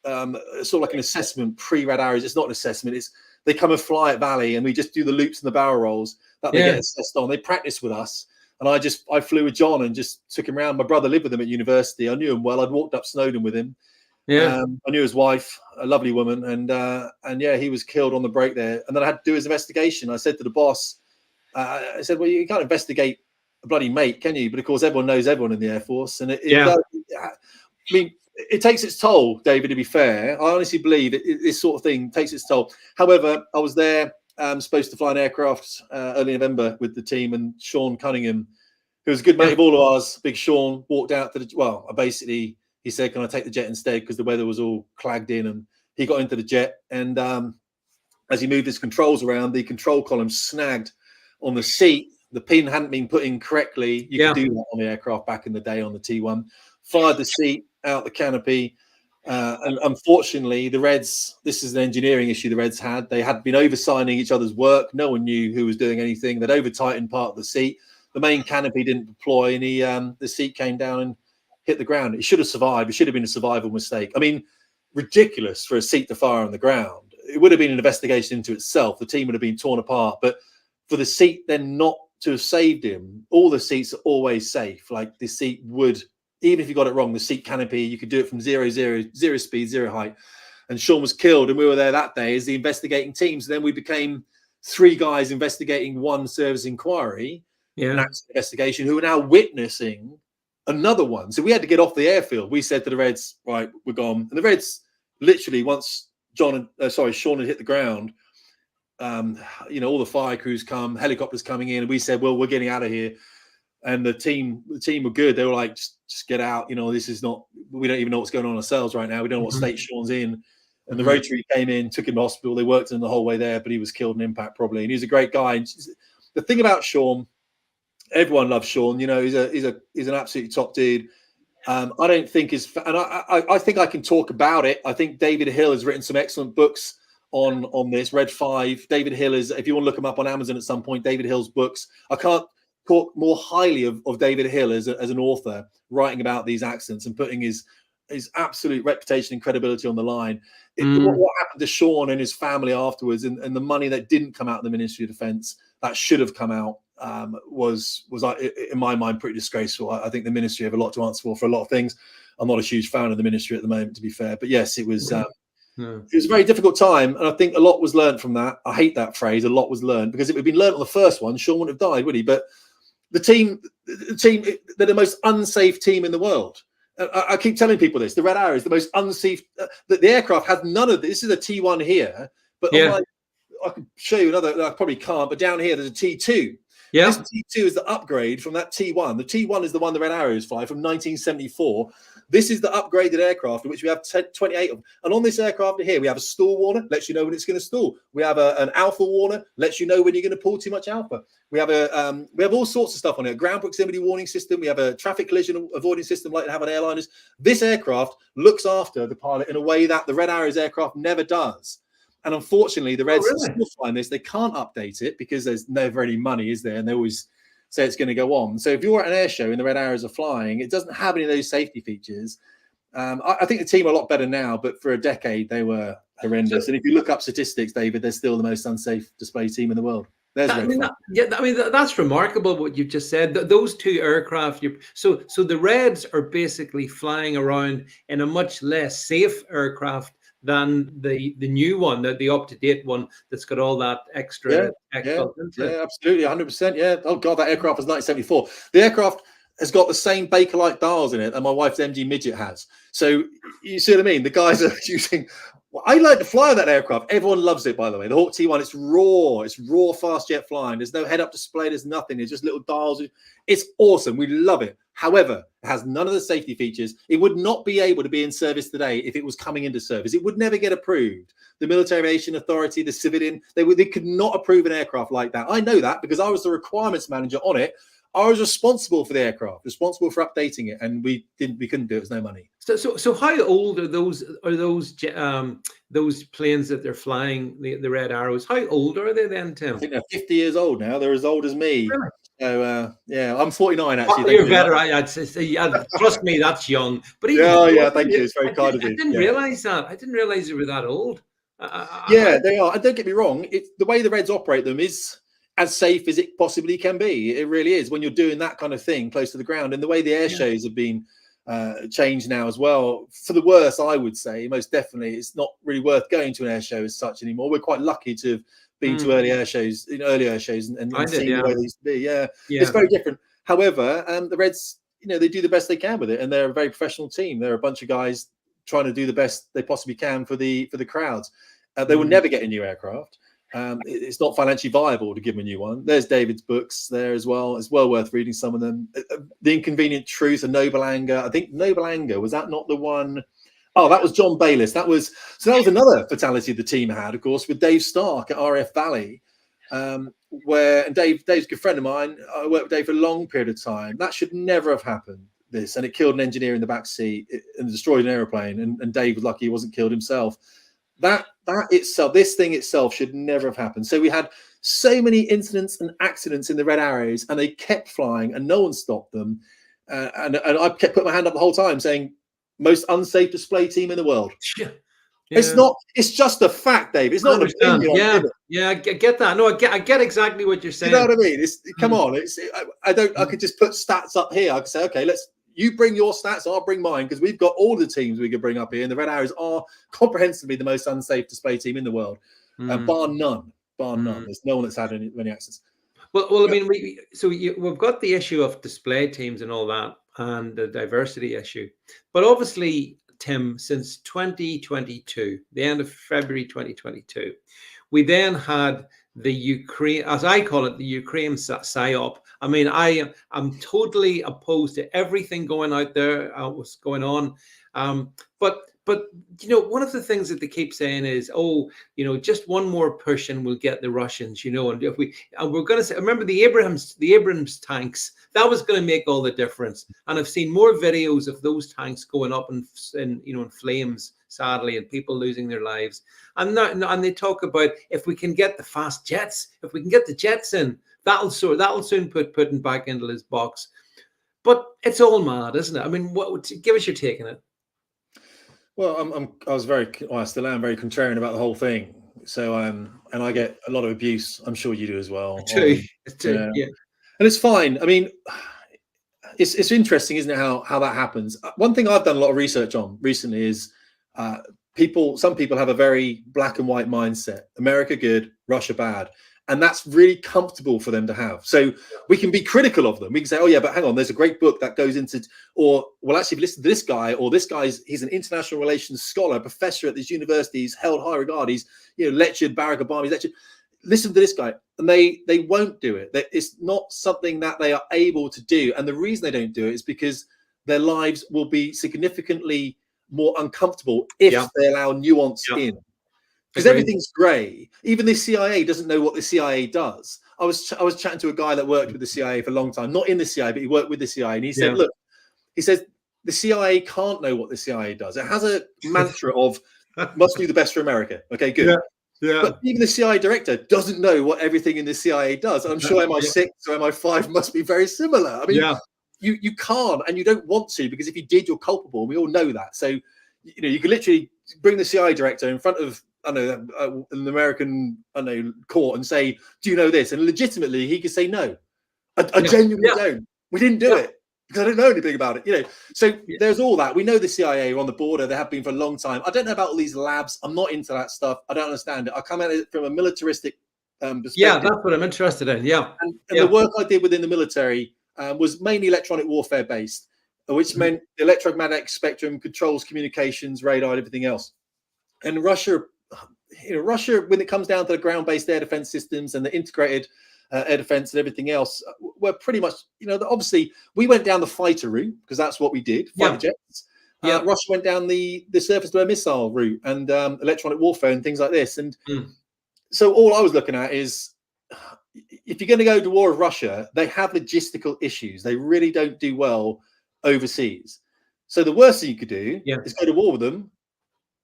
sort of like an assessment pre-Red Arrows. It's not an assessment. It's they come and fly at Valley, and we just do the loops and the barrel rolls that they get assessed on. They practice with us, and I flew with John and just took him around. My brother lived with him at university. I knew him well. I'd walked up Snowdon with him. Yeah, I knew his wife, a lovely woman, and yeah, he was killed on the break there. And then I had to do his investigation. I said to the boss, I said, well, you can't investigate a bloody mate, can you? But of course, everyone knows everyone in the Air Force, and I mean, it takes its toll, David. To be fair, I honestly believe this sort of thing takes its toll. However, I was there, supposed to fly an aircraft early November with the team, and Sean Cunningham, who was a good mate of all of ours, Big Sean, walked out to he said, can I take the jet instead? Because the weather was all clagged in, and he got into the jet. And as he moved his controls around, the control column snagged on the seat. The pin hadn't been put in correctly. You could do that on the aircraft back in the day on the T1. Fired the seat out the canopy. And unfortunately, the Reds, this is an engineering issue the Reds had. They had been oversigning each other's work. No one knew who was doing anything. They'd over-tightened part of the seat. The main canopy didn't deploy, and the seat came down and hit the ground. It should have survived. It should have been a survival mistake. I mean, ridiculous for a seat to fire on the ground. It would have been an investigation into itself. The team would have been torn apart. But for the seat then not to have saved him, all the seats are always safe. Like the seat would, even if you got it wrong, the seat canopy, you could do it from zero speed, zero height. And Sean was killed, and we were there that day as the investigating team. So then we became 3 guys investigating one service inquiry, an accident investigation, who are now witnessing another one. So we had to get off the airfield. We said to the Reds, right, we're gone. And the Reds literally, once Sean had hit the ground, all the fire crews come, helicopters coming in, and we said, well, we're getting out of here. And the team were good. They were like, just get out. This is not, we don't even know what's going on ourselves right now. We don't know what state Sean's in. And the Rotary came in, took him to hospital. They worked him the whole way there, but he was killed in impact probably. And he was a great guy. And the thing about Sean, everyone loves Sean. He's an absolutely top dude. I don't think I think I can talk about it. I think David Hill has written some excellent books on this. Red 5. David Hill is, if you want to look him up on Amazon at some point, David Hill's books. I can't talk more highly of David Hill as an author writing about these accidents and putting his absolute reputation and credibility on the line. What happened to Sean and his family afterwards, and the money that didn't come out of the Ministry of Defence that should have come out, was in my mind pretty disgraceful. I think the ministry have a lot to answer for a lot of things. I'm not a huge fan of the ministry at the moment, to be fair, but yes, it was it was a very difficult time, and I think a lot was learned from that. I hate that phrase, a lot was learned, because if it had been learned on the first one, Sean wouldn't have died, would he? But the team, they're the most unsafe team in the world. I keep telling people this. The Red Arrow is the most unsafe. The aircraft has none of this. This is a T1 here, but I can show you another. I probably can't, but down here there's a T2. Yeah. This T2 is the upgrade from that T1. The T1 is the one the Red Arrows fly from 1974. This is the upgraded aircraft, in which we have 28 of them. And on this aircraft here, we have a stall warner, lets you know when it's going to stall. We have an alpha warner, lets you know when you're going to pull too much alpha. We have all sorts of stuff on it. A ground proximity warning system. We have a traffic collision avoiding system like they have on airliners. This aircraft looks after the pilot in a way that the Red Arrows aircraft never does. And unfortunately, the Reds still find this. They can't update it because there's never any money, is there? And they always say it's going to go on. So if you're at an air show and the Red Arrows are flying, it doesn't have any of those safety features. I think the team are a lot better now, but for a decade they were horrendous. And if you look up statistics, David, they're still the most unsafe display team in the world. That's remarkable what you've just said. Those 2 aircraft, so the Reds are basically flying around in a much less safe aircraft than the new one, the up-to-date one that's got all that extra tech. Yeah, absolutely, 100%. Yeah. Oh God, that aircraft was 1974. The aircraft has got the same Bakelite dials in it that my wife's MG Midget has. So you see what I mean? The guys are using. I like to fly on that aircraft. Everyone loves it, by the way. The Hawk T1, it's raw fast jet flying. There's no head-up display. There's nothing. There's just little dials. It's awesome. We love it. However, it has none of the safety features. It would not be able to be in service today if it was coming into service. It would never get approved. The Military Aviation Authority, the civilian, they could not approve an aircraft like that. I know that because I was the requirements manager on it. I was responsible for the aircraft, responsible for updating it, and we couldn't do it. There's no money. So how old are those planes that they're flying, the Red Arrows? How old are they then, Tim? I think they're 50 years old now. They're as old as me. Really? So I'm 49 actually. Oh, you're better. Trust me, that's young. But thank you. It's very kind of you. I didn't realize that. I didn't realize they were that old. They are. And don't get me wrong. The way the Reds operate them is as safe as it possibly can be. It really is when you're doing that kind of thing close to the ground. And the way the air shows have been changed now as well, for the worse, I would say. Most definitely, it's not really worth going to an air show as such anymore. We're quite lucky to have been to early air shows and seeing the way they used to be. Yeah, it's very different. However, the Reds, they do the best they can with it, and they're a very professional team. They're a bunch of guys trying to do the best they possibly can for the crowds. They will never get a new aircraft. It's not financially viable to give them a new one. There's David's books there as well. It's well worth reading some of them. The Inconvenient Truth and Noble Anger. I think Noble Anger, was that not the one? Oh, that was John Bayliss. That was another fatality the team had, of course, with Dave Stark at RF Valley, and Dave's a good friend of mine. I worked with Dave for a long period of time. That should never have happened. And it killed an engineer in the back seat and destroyed an airplane. And Dave was lucky he wasn't killed himself. This thing itself should never have happened. So we had so many incidents and accidents in the Red Arrows, and they kept flying, and no one stopped them. And I kept putting my hand up the whole time, saying, "Most unsafe display team in the world." It's not. It's just a fact, Dave. It's not an opinion. Yeah, I get that. No, I get exactly what you're saying. You know what I mean? Come on. I don't. I could just put stats up here. I could say, okay, you bring your stats, I'll bring mine, because we've got all the teams we could bring up here, and the Red Arrows are comprehensively the most unsafe display team in the world, bar none. Bar none. There's no one that's had any accidents. Well, I mean, we've got the issue of display teams and all that, and the diversity issue, but obviously, Tim, since 2022, the end of February 2022, we then had the Ukraine, as I call it, the Ukraine psyop. I mean, I'm totally opposed to everything going out there, what's going on. But you know, one of the things that they keep saying is, oh, you know, just one more push and we'll get the Russians, you know, and if we're going to say, remember the Abrams tanks, that was going to make all the difference. And I've seen more videos of those tanks going up in flames, sadly, and people losing their lives. And they talk about, if we can get the fast jets, if we can get the jets in, that'll soon put Putin back into his box. But it's all mad, isn't it? I mean, give us your take on it. Well, I still am very contrarian about the whole thing. So, and I get a lot of abuse. I'm sure you do as well. Yeah. And it's fine. I mean, it's interesting, isn't it? How that happens. One thing I've done a lot of research on recently is some people have a very black and white mindset. America good, Russia bad. And that's really comfortable for them to have. So we can be critical of them. We can say, oh, yeah, but hang on, there's a great book that goes into, or, well, actually, if you listen to this guy, or this guy's, he's an international relations scholar, professor at this university, he's held high regard, he's, lectured Barack Obama, he's lectured. Listen to this guy. And they won't do it. It's not something that they are able to do. And the reason they don't do it is because their lives will be significantly more uncomfortable if they allow nuance in. Because everything's grey. Even the CIA doesn't know what the CIA does. I was chatting to a guy that worked with the CIA for a long time, not in the CIA, but he worked with the CIA. And he said, look, he says, the CIA can't know what the CIA does. It has a mantra of must do the best for America. Okay, good. Yeah. But even the CIA director doesn't know what everything in the CIA does. And I'm sure MI6 or MI5 must be very similar. I mean, you can't, and you don't want to, because if you did, you're culpable. And we all know that. So, you could literally bring the CIA director in front of an American court and say, do you know this? And legitimately he could say no. I genuinely don't. We didn't do it because I don't know anything about it. So there's all that. We know the CIA are on the border. They have been for a long time. I don't know about all these labs. I'm not into that stuff. I don't understand it. I come at it from a militaristic perspective. Yeah, that's what I'm interested in. And the work I did within the military was mainly electronic warfare based, which meant the electromagnetic spectrum controls communications, radar, and everything else. And Russia, when it comes down to the ground-based air defense systems and the integrated air defense and everything else, we're pretty much, obviously we went down the fighter route because that's what we did, fighter jets. Russia went down the surface-to-air missile route and electronic warfare and things like this. And so all I was looking at is, if you're going to go to war with Russia, they have logistical issues. They really don't do well overseas. So the worst thing you could do is go to war with them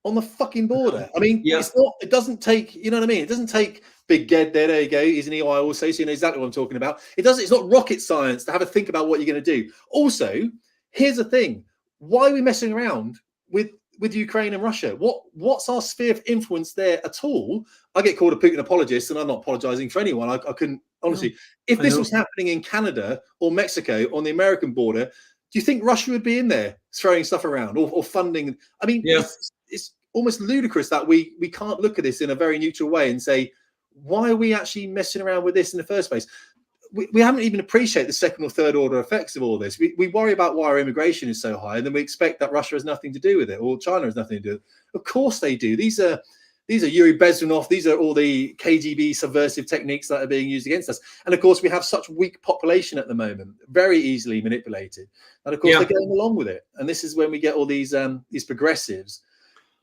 on the fucking border. I mean, it doesn't take, you know what I mean? It doesn't take Big Ged there you go. He's an EI also, so you know exactly what I'm talking about. It's not rocket science to have a think about what you're going to do. Also, here's the thing. Why are we messing around with Ukraine and Russia? What's our sphere of influence there at all? I get called a Putin apologist, and I'm not apologizing for anyone. I couldn't, honestly. If this was happening in Canada or Mexico on the American border, do you think Russia would be in there throwing stuff around or funding? I mean, it's almost ludicrous that we can't look at this in a very neutral way and say, why are we actually messing around with this in the first place? We haven't even appreciated the second or third order effects of all this. We worry about why our immigration is so high, and then we expect that Russia has nothing to do with it, or China has nothing to do with it. Of course they do. These are Yuri Bezmenov. These are all the KGB subversive techniques that are being used against us. And of course, we have such weak population at the moment, very easily manipulated. And of course, they're going along with it. And this is when we get all these progressives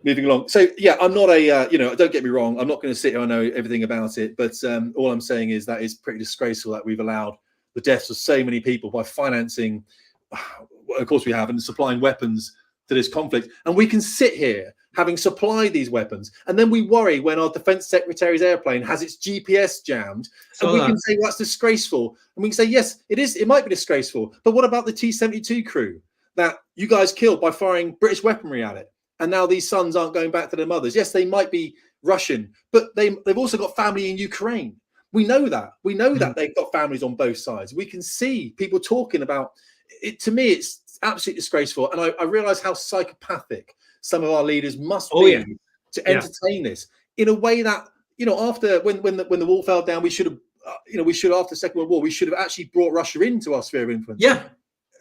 moving along. So I'm not don't get me wrong, I'm not going to sit here, I know everything about it, but all I'm saying is that it's pretty disgraceful that we've allowed the deaths of so many people by financing, of course we have, and supplying weapons to this conflict. And we can sit here having supplied these weapons, and then we worry when our defense secretary's airplane has its GPS jammed, and we can say, well, that's disgraceful. And we can say, yes, it might be disgraceful, but what about the T-72 crew that you guys killed by firing British weaponry at it? and now these sons aren't going back to their mothers. Yes, they might be Russian, but they've also got family in Ukraine. We know that. We know that they've got families on both sides. We can see people talking about it. To me, it's absolutely disgraceful. And I realize how psychopathic some of our leaders must be to entertain this in a way that, after when the wall fell down, we should have, after the Second World War, we should have actually brought Russia into our sphere of influence. Yeah.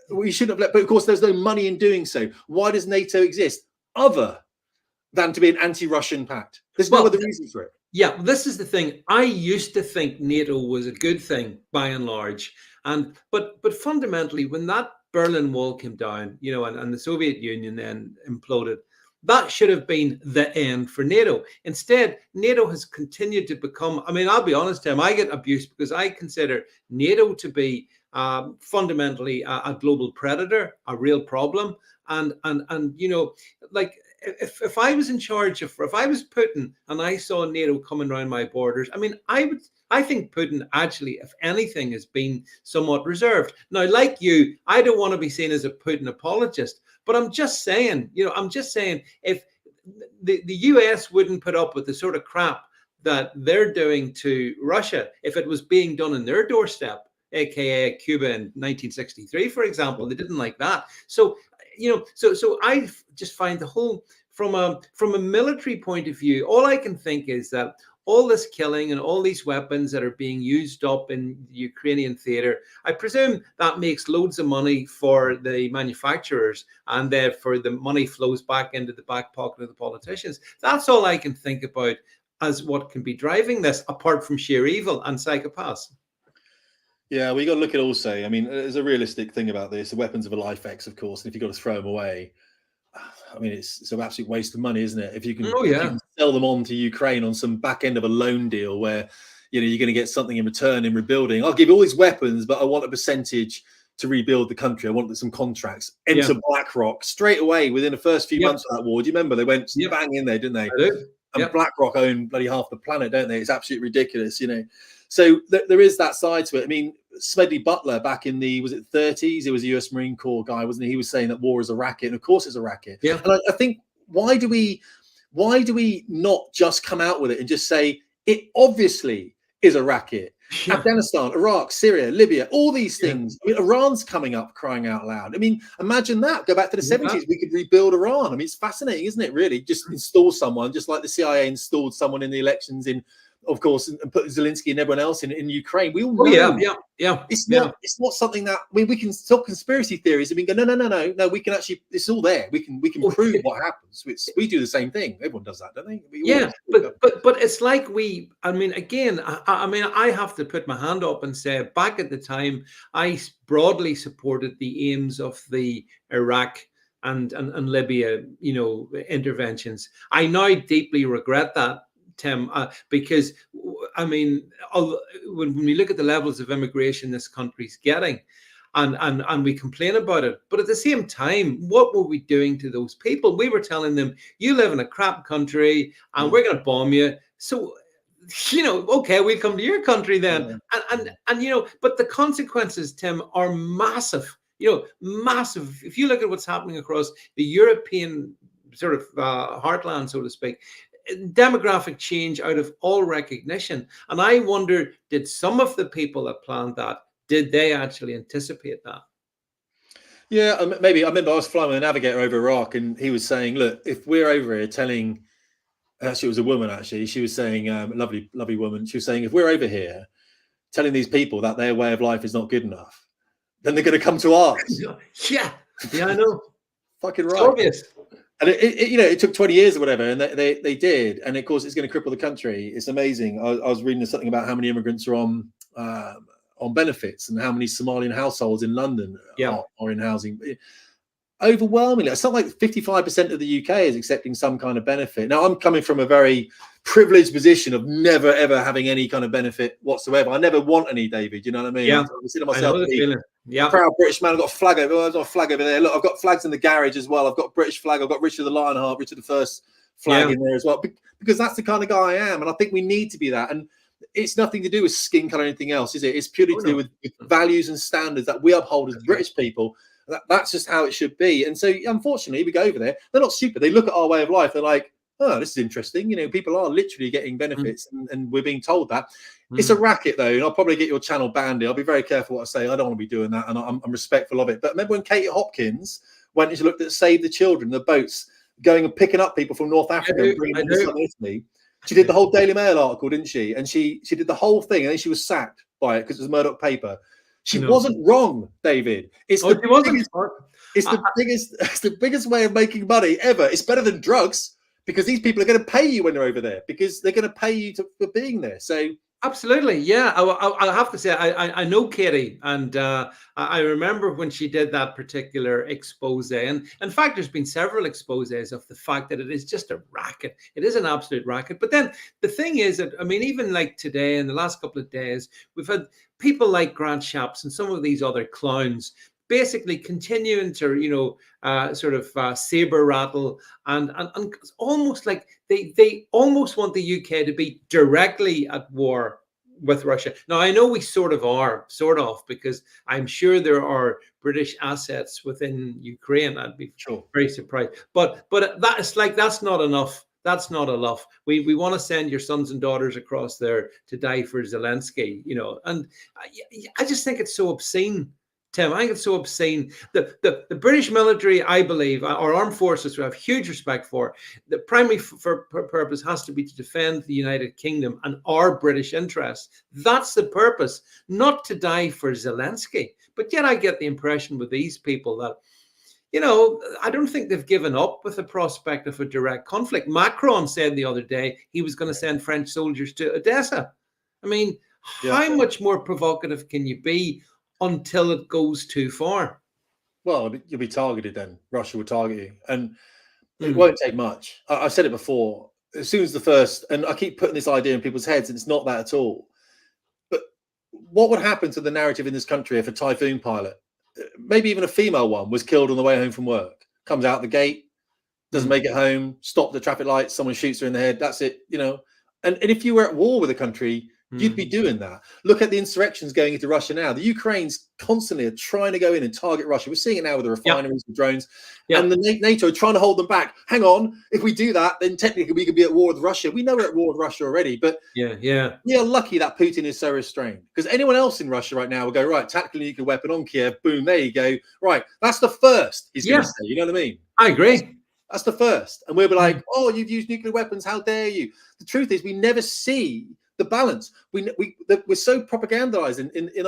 We shouldn't have but of course there's no money in doing so. Why does NATO exist other than to be an anti-Russian pact? There's no other reason for it. Yeah, this is the thing. I used to think NATO was a good thing by and large, but fundamentally, when that Berlin Wall came down, and the Soviet Union then imploded, that should have been the end for NATO. Instead, NATO has continued to become. I mean, I'll be honest, Tim. I get abused because I consider NATO to be fundamentally a global predator, a real problem, and like. If I was in charge if I was Putin and I saw NATO coming around my borders, I mean, I think Putin actually, if anything, has been somewhat reserved. Now, like you, I don't want to be seen as a Putin apologist, but I'm just saying, if the US wouldn't put up with the sort of crap that they're doing to Russia, if it was being done in their doorstep, aka Cuba in 1963, for example, they didn't like that. So I just find the whole, from a military point of view, all I can think is that all this killing and all these weapons that are being used up in the Ukrainian theater, I presume that makes loads of money for the manufacturers, and therefore the money flows back into the back pocket of the politicians. That's all I can think about as what can be driving this, apart from sheer evil and psychopaths. Yeah, we got to look at also, I mean, there's a realistic thing about this. The weapons of a life X, of course, and if you've got to throw them away, I mean, it's an absolute waste of money, isn't it? If you can, if you can sell them on to Ukraine on some back end of a loan deal where, you're going to get something in return in rebuilding. I'll give you all these weapons, but I want a percentage to rebuild the country. I want some contracts. Enter BlackRock straight away within the first few months of that war. Do you remember? They went bang in there, didn't they? I do. And BlackRock own bloody half the planet, don't they? It's absolutely ridiculous, So there is that side to it. I mean, Smedley Butler back in the, was it 30s? He was a US Marine Corps guy, wasn't he? He was saying that war is a racket. And of course it's a racket. Yeah. And I think, why do we not just come out with it and just say, it obviously is a racket? Afghanistan, Iraq, Syria, Libya, all these things. I mean, Iran's coming up, crying out loud. I mean, imagine that. Go back to the 70s. We could rebuild Iran. I mean, it's fascinating, isn't it, really? Just install someone, just like the CIA installed someone in the elections in, of course, and put Zelensky and everyone else in Ukraine. We all know. It's not something that, I mean, we can talk conspiracy theories and we go, no, we can actually, it's all there. We can prove what happens. We do the same thing. Everyone does that, don't they? But it's like I mean, again, I have to put my hand up and say, back at the time, I broadly supported the aims of the Iraq and Libya, interventions. I now deeply regret that, Tim, because I mean, when we look at the levels of immigration this country's getting, and we complain about it, but at the same time, what were we doing to those people? We were telling them, you live in a crap country and we're going to bomb you. So, okay, we'll come to your country then. And but the consequences, Tim, are massive. Massive. If you look at what's happening across the European sort of heartland, so to speak, demographic change out of all recognition. And I wonder, did some of the people that planned that, did they actually anticipate that? Yeah, maybe. I remember I was flying with a navigator over Iraq and he was saying, look, if we're over here telling, actually it was a woman actually, she was saying, lovely woman, she was saying, if we're over here telling these people that their way of life is not good enough, then they're going to come to ours. Yeah, I know. Fucking right. It's obvious. And it took 20 years or whatever, and they did. And of course, it's going to cripple the country. It's amazing. I was reading something about how many immigrants are on benefits and how many Somalian households in London are in housing. Overwhelmingly, it's not like 55% of the UK is accepting some kind of benefit. Now, I'm coming from a very privileged position of never ever having any kind of benefit whatsoever. I never want any, David. You know what I mean? Yeah, I consider myself proud British man. I've got a flag over. I've got a flag over there. Look, I've got flags in the garage as well. I've got a British flag. I've got Richard the Lionheart, Richard the flag in there as well, because that's the kind of guy I am, and I think we need to be that. And it's nothing to do with skin color or anything else, is it? It's purely to do with values and standards that we uphold as British people. That's just how it should be. And so, unfortunately, we go over there. They're not stupid. They look at our way of life. They're like, oh, this is interesting. People are literally getting benefits, and we're being told that. It's a racket, though, and I'll probably get your channel banned. I'll be very careful what I say. I don't want to be doing that, and I'm respectful of it. But remember when Katie Hopkins went and she looked at Save the Children, the boats going and picking up people from North Africa and bringing them to Southern Italy? She did the whole Daily Mail article, didn't she? And she did the whole thing, and then she was sacked by it because it was Murdoch paper. She wasn't wrong, David. It's the biggest way of making money ever. It's better than drugs, because these people are going to pay you when they're over there, because they're going to pay you for being there. So absolutely, yeah. I have to say, I know Katie, and I remember when she did that particular expose. And in fact, there's been several exposes of the fact that it is just a racket. It is an absolute racket. But then the thing is that, I mean, even like today, in the last couple of days, we've had people like Grant Shapps and some of these other clowns basically continuing to, saber rattle and almost like they almost want the UK to be directly at war with Russia. Now, I know we sort of, because I'm sure there are British assets within Ukraine. I'd be very surprised. But that's not enough. That's not enough. We want to send your sons and daughters across there to die for Zelensky, and I just think it's so obscene. Tim, I think it's so obscene. The British military, I believe, our armed forces, we have huge respect for, the primary purpose has to be to defend the United Kingdom and our British interests. That's the purpose, not to die for Zelensky. But yet I get the impression with these people that, I don't think they've given up with the prospect of a direct conflict. Macron said the other day he was going to send French soldiers to Odessa. I mean, how much more provocative can you be until it goes too far? Well, you'll be targeted then. Russia will target you. And it won't take much. I've said it before. As soon as the first, and I keep putting this idea in people's heads, and it's not that at all. But what would happen to the narrative in this country if a Typhoon pilot, maybe even a female one, was killed on the way home from work, comes out the gate, doesn't make it home, stop the traffic lights, someone shoots her in the head, that's it, And if you were at war with a country, you'd be doing that. Look at the insurrections going into Russia now. The Ukrainians constantly are trying to go in and target Russia. We're seeing it now with the refineries, with drones, and the NATO are trying to hold them back. Hang on, if we do that, then technically we could be at war with Russia. We know we're at war with Russia already, but we are lucky that Putin is so restrained, because anyone else in Russia right now will go, right, tactical nuclear weapon on Kiev, boom, there you go. Right, that's the first he's going to say. You know what I mean? I agree. That's the first. And we'll be like, oh, you've used nuclear weapons. How dare you? The truth is we never see the balance. We're so propagandized in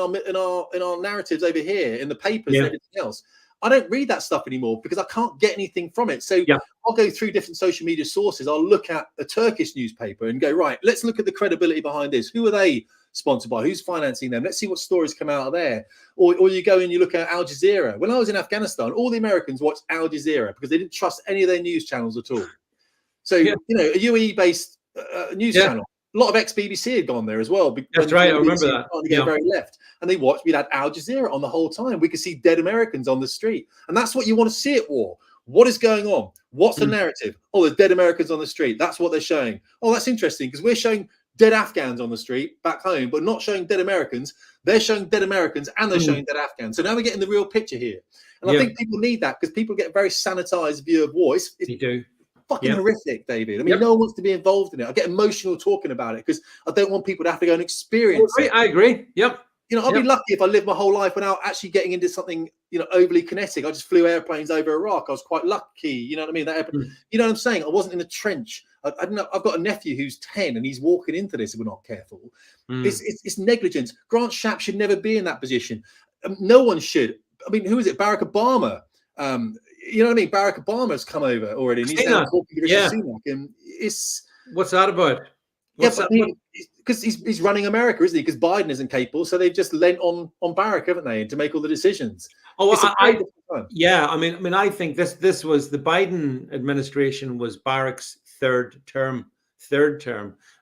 our narratives over here, in the papers and everything else. I don't read that stuff anymore because I can't get anything from it. So I'll go through different social media sources. I'll look at a Turkish newspaper and go, right, let's look at the credibility behind this. Who are they sponsored by? Who's financing them? Let's see what stories come out of there. Or you go and you look at Al Jazeera. When I was in Afghanistan, all the Americans watched Al Jazeera because they didn't trust any of their news channels at all. So, a UAE-based news channel. A lot of ex-BBC had gone there as well. That's right, I remember that. To go very left. And we had Al Jazeera on the whole time. We could see dead Americans on the street. And that's what you want to see at war. What is going on? What's the narrative? Oh, there's dead Americans on the street. That's what they're showing. Oh, that's interesting, because we're showing dead Afghans on the street back home, but not showing dead Americans. They're showing dead Americans and they're showing dead Afghans. So now we're getting the real picture here. And I think people need that, because people get a very sanitized view of war. You do. Fucking horrific, David. I mean, no one wants to be involved in it. I get emotional talking about it because I don't want people to have to go and experience it. I agree. Yep. I'd be lucky if I lived my whole life without actually getting into something, overly kinetic. I just flew airplanes over Iraq. I was quite lucky. You know what I mean? You know what I'm saying? I wasn't in a trench. I've got a nephew who's 10 and he's walking into this if we're not careful. It's negligence. Grant Shapps should never be in that position. No one should. I mean, who is it? Barack Obama. You know what I mean? Barack Obama's come over already, and he's now talking to Rishi Sunak, and what's that about? Because he's running America, isn't he? Because Biden isn't capable, so they've just lent on Barack, haven't they, and to make all the decisions. Oh, I mean, I think this was the Biden administration was Barack's third term.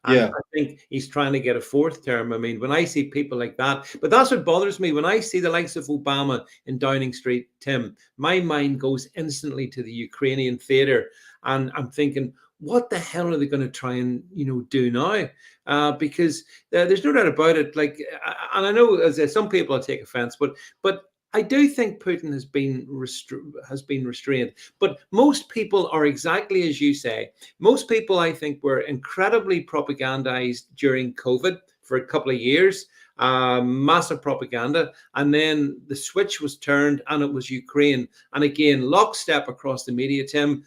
And I think he's trying to get a fourth term. I mean, when I see people like that, but that's what bothers me. When I see the likes of Obama in Downing Street, Tim, my mind goes instantly to the Ukrainian theater. And I'm thinking, what the hell are they going to try and, do now? Because there's no doubt about it. Like, and I know as some people will take offense, but I do think Putin has been restrained, but most people are exactly as you say. Most people, I think, were incredibly propagandized during COVID for a couple of years, massive propaganda, and then the switch was turned, and it was Ukraine, and again, lockstep across the media. Tim,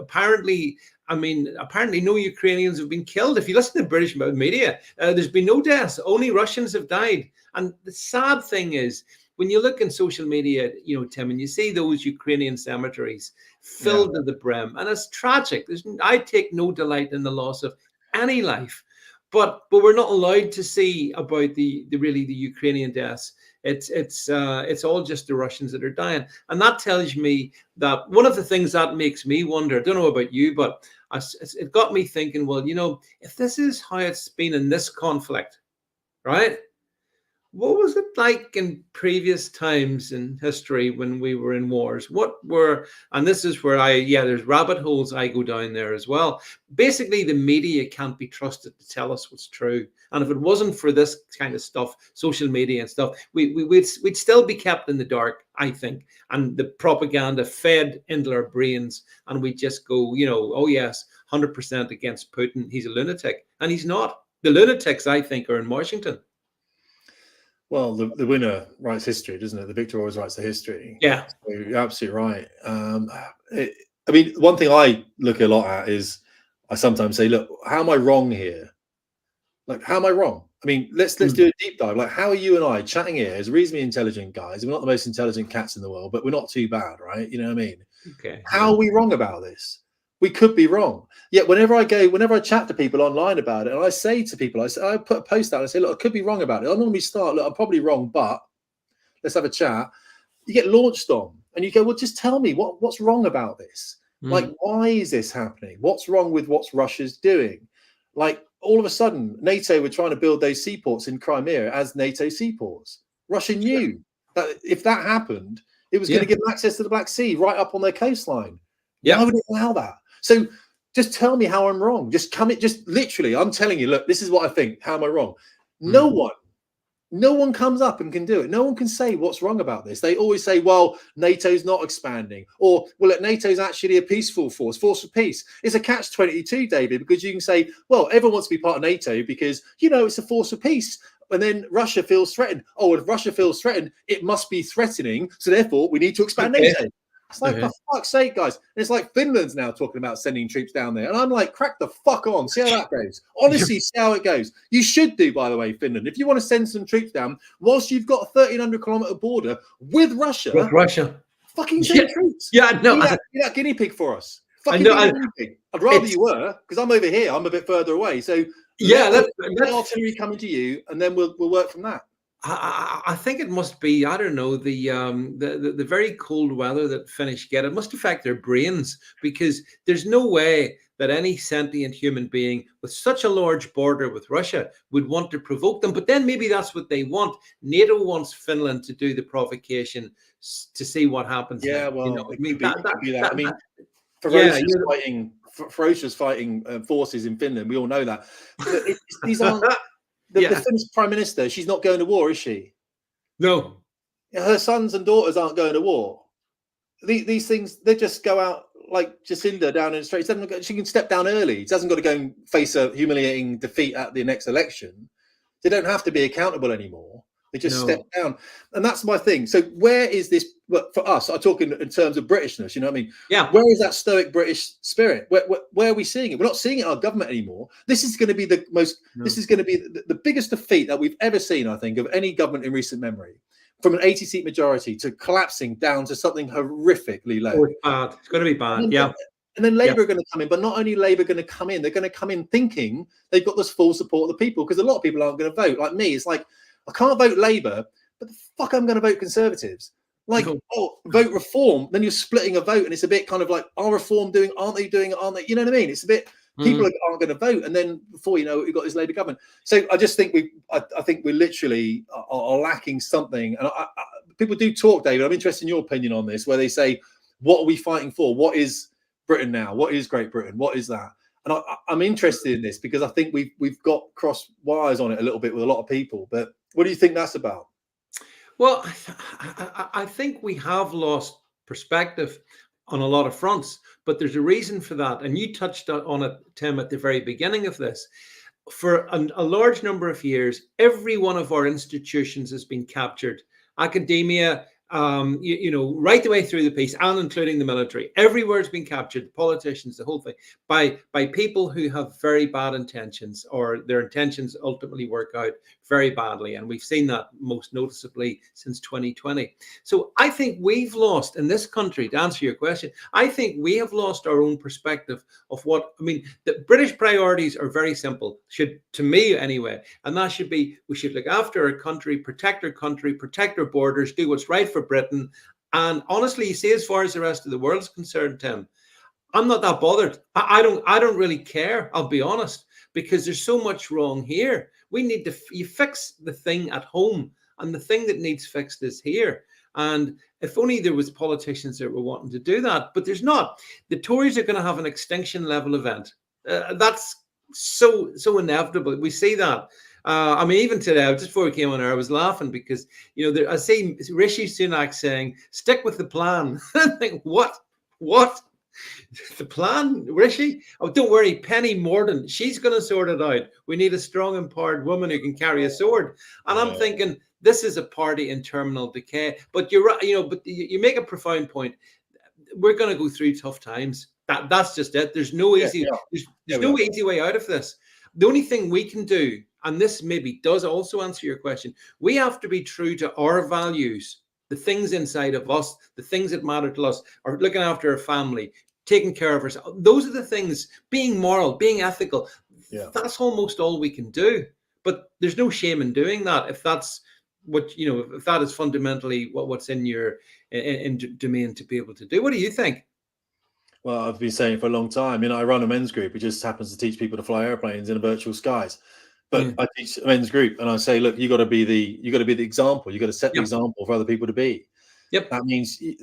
apparently. Apparently no Ukrainians have been killed. If you listen to British media, there's been no deaths. Only Russians have died. And the sad thing is, when you look in social media, Tim, and you see those Ukrainian cemeteries filled to the brim, and it's tragic. I take no delight in the loss of any life, but we're not allowed to see about the Ukrainian deaths. It's all just the Russians that are dying, and that tells me that one of the things that makes me wonder. I don't know about you, but it got me thinking. Well, if this is how it's been in this conflict, right? What was it like in previous times in history when we were in wars? And this is where there's rabbit holes I go down there as well. Basically, the media can't be trusted to tell us what's true. And if it wasn't for this kind of stuff, social media and stuff, we'd still be kept in the dark, I think. And the propaganda fed into our brains, and we just go, oh yes, 100% against Putin. He's a lunatic. And he's not. The lunatics, I think, are in Washington. Well, the winner writes history, doesn't it? The victor always writes the history. Yeah. So you're absolutely right. One thing I look a lot at is I sometimes say, look, how am I wrong here? Like, how am I wrong? I mean, let's do a deep dive. Like, how are you and I chatting here as reasonably intelligent guys? We're not the most intelligent cats in the world, but we're not too bad, right? You know what I mean? Okay. How are we wrong about this? We could be wrong. Yet whenever I chat to people online about it, and I say to people, I put a post out and I say, look, I could be wrong about it. I'll normally start, look, I'm probably wrong, but let's have a chat. You get launched on and you go, well, just tell me what's wrong about this. Like, why is this happening? What's wrong with what Russia's doing? Like, all of a sudden, NATO were trying to build those seaports in Crimea as NATO seaports. Russia knew that if that happened, it was going to give them access to the Black Sea right up on their coastline. Why would it allow that? So just tell me how I'm wrong. Just literally, I'm telling you, look, this is what I think. How am I wrong? No one comes up and can do it. No one can say what's wrong about this. They always say, well, NATO's not expanding, or, well, NATO's actually a peaceful force of peace. It's a catch-22, David, because you can say, well, everyone wants to be part of NATO because, it's a force of peace. And then Russia feels threatened. Oh, if Russia feels threatened, it must be threatening. So therefore, we need to expand NATO. It's like, for fuck's sake, guys. And it's like Finland's now talking about sending troops down there. And I'm like, crack the fuck on. See how that goes. Honestly, see how it goes. You should do, by the way, Finland. If you want to send some troops down, whilst you've got a 1,300-kilometre border with Russia. Fucking send troops. Yeah, no. Be that guinea pig for us. Fucking guinea pig. I'd rather you were, because I'm over here. I'm a bit further away. So let artillery coming to you, and then we'll work from that. I think it must be, I don't know, the very cold weather that Finnish get, it must affect their brains, because there's no way that any sentient human being with such a large border with Russia would want to provoke them. But then maybe that's what they want. NATO wants Finland to do the provocation to see what happens. Yeah, then. well, ferocious fighting forces in Finland. We all know that. These aren't. The Finnish Prime Minister, she's not going to war, is she? No. Her sons and daughters aren't going to war. These things, they just go out like Jacinda down in the streets. She can step down early. She hasn't got to go and face a humiliating defeat at the next election. They don't have to be accountable anymore. They just step down. And that's my thing. So where is this, for us, I talk in terms of Britishness, you know what I mean? Yeah. Where is that stoic British spirit? Where are we seeing it? We're not seeing it in our government anymore. This is going to be this is going to be the biggest defeat that we've ever seen, I think, of any government in recent memory. From an 80-seat majority to collapsing down to something horrifically low. It's bad. It's going to be bad, And then Labour are going to come in, but not only Labour going to come in, they're going to come in thinking they've got this full support of the people, because a lot of people aren't going to vote. Like me, it's like, I can't vote Labour, but the fuck I'm going to vote Conservatives. Like, vote Reform, then you're splitting a vote, and it's a bit kind of like, are Reform doing, aren't they doing it, aren't they? You know what I mean? It's a bit, people aren't going to vote, and then before you know it, we've got this Labour government. So I just think I think we literally are lacking something. And people do talk, David, I'm interested in your opinion on this, where they say, what are we fighting for? What is Britain now? What is Great Britain? What is that? And I'm interested in this because I think we've got cross wires on it a little bit with a lot of people. But what do you think that's about? Well, I think we have lost perspective on a lot of fronts, but there's a reason for that. And you touched on it, Tim, at the very beginning of this. For a large number of years, every one of our institutions has been captured. Academia, right the way through the piece, and including the military. Everywhere's been captured. Politicians, the whole thing, by people who have very bad intentions, or their intentions ultimately work out very badly. And we've seen that most noticeably since 2020. So I think we've lost in this country, to answer your question, I think we have lost our own perspective of what, I mean, the British priorities are very simple, to me anyway, and that should be, we should look after our country, protect our borders, do what's right for Britain. And honestly, you see, as far as the rest of the world is concerned, Tim, I'm not that bothered. I don't really care, I'll be honest, because there's so much wrong here. We need to you fix the thing at home, and the thing that needs fixed is here. And if only there was politicians that were wanting to do that, but there's not. The Tories are going to have an extinction level event. That's so inevitable. We see that. I mean, even today, just before we came on air, I was laughing because, I see Rishi Sunak saying, stick with the plan. I think, what? The plan, Rishi? Oh, don't worry, Penny Mordaunt, she's going to sort it out. We need a strong, empowered woman who can carry a sword. And I'm thinking, this is a party in terminal decay. But you're right, but you make a profound point. We're going to go through tough times. That's just it. There's no easy, there's no easy way out of this. The only thing we can do, and this maybe does also answer your question, we have to be true to our values, the things inside of us, the things that matter to us, or looking after our family, taking care of ourselves. Those are the things, being moral, being ethical. Yeah. That's almost all we can do. But there's no shame in doing that if that's what, if that is fundamentally what's in your domain to be able to do. What do you think? Well, I've been saying for a long time, I run a men's group. It just happens to teach people to fly airplanes in virtual skies. But I teach a men's group, and I say, look, you got to be the example. You got to set the example for other people to be. Yep. That means you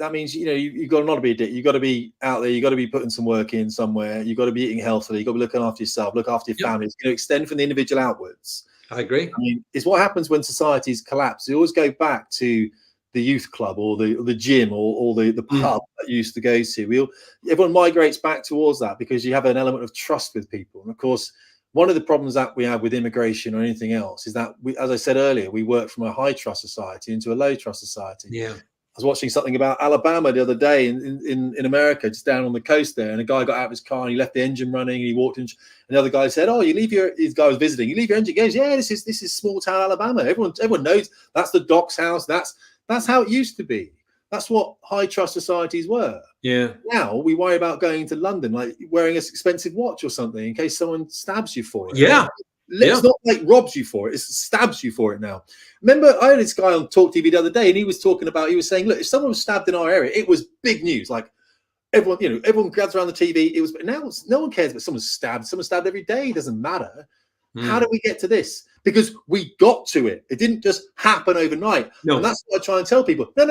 got to not be a dick. You got to be out there. You got to be putting some work in somewhere. You got to be eating healthily. You got to be looking after yourself, look after your family. It's going to extend from the individual outwards. I agree. It's what happens when societies collapse. You always go back to the youth club or the gym or the pub that you used to go to. Everyone migrates back towards that because you have an element of trust with people. And of course, one of the problems that we have with immigration or anything else is that as I said earlier, we work from a high trust society into a low trust society. Yeah. I was watching something about Alabama the other day in America, just down on the coast there, and a guy got out of his car and he left the engine running and he walked in, and the other guy said, his guy was visiting, you leave your engine. He goes, yeah, this is small town Alabama. Everyone knows that's the doc's house. That's how it used to be. That's what high trust societies were. Yeah. Now we worry about going to London, like wearing an expensive watch or something in case someone stabs you for it. Yeah. It's not like robs you for it, it stabs you for it now. Remember, I had this guy on Talk TV the other day, and he was saying, look, if someone was stabbed in our area, it was big news. Like everyone gathers around the TV. But now no one cares if someone's stabbed. Someone's stabbed every day. It doesn't matter. How did we get to this? Because we got to it. It didn't just happen overnight. No. And that's what I try and tell people. No.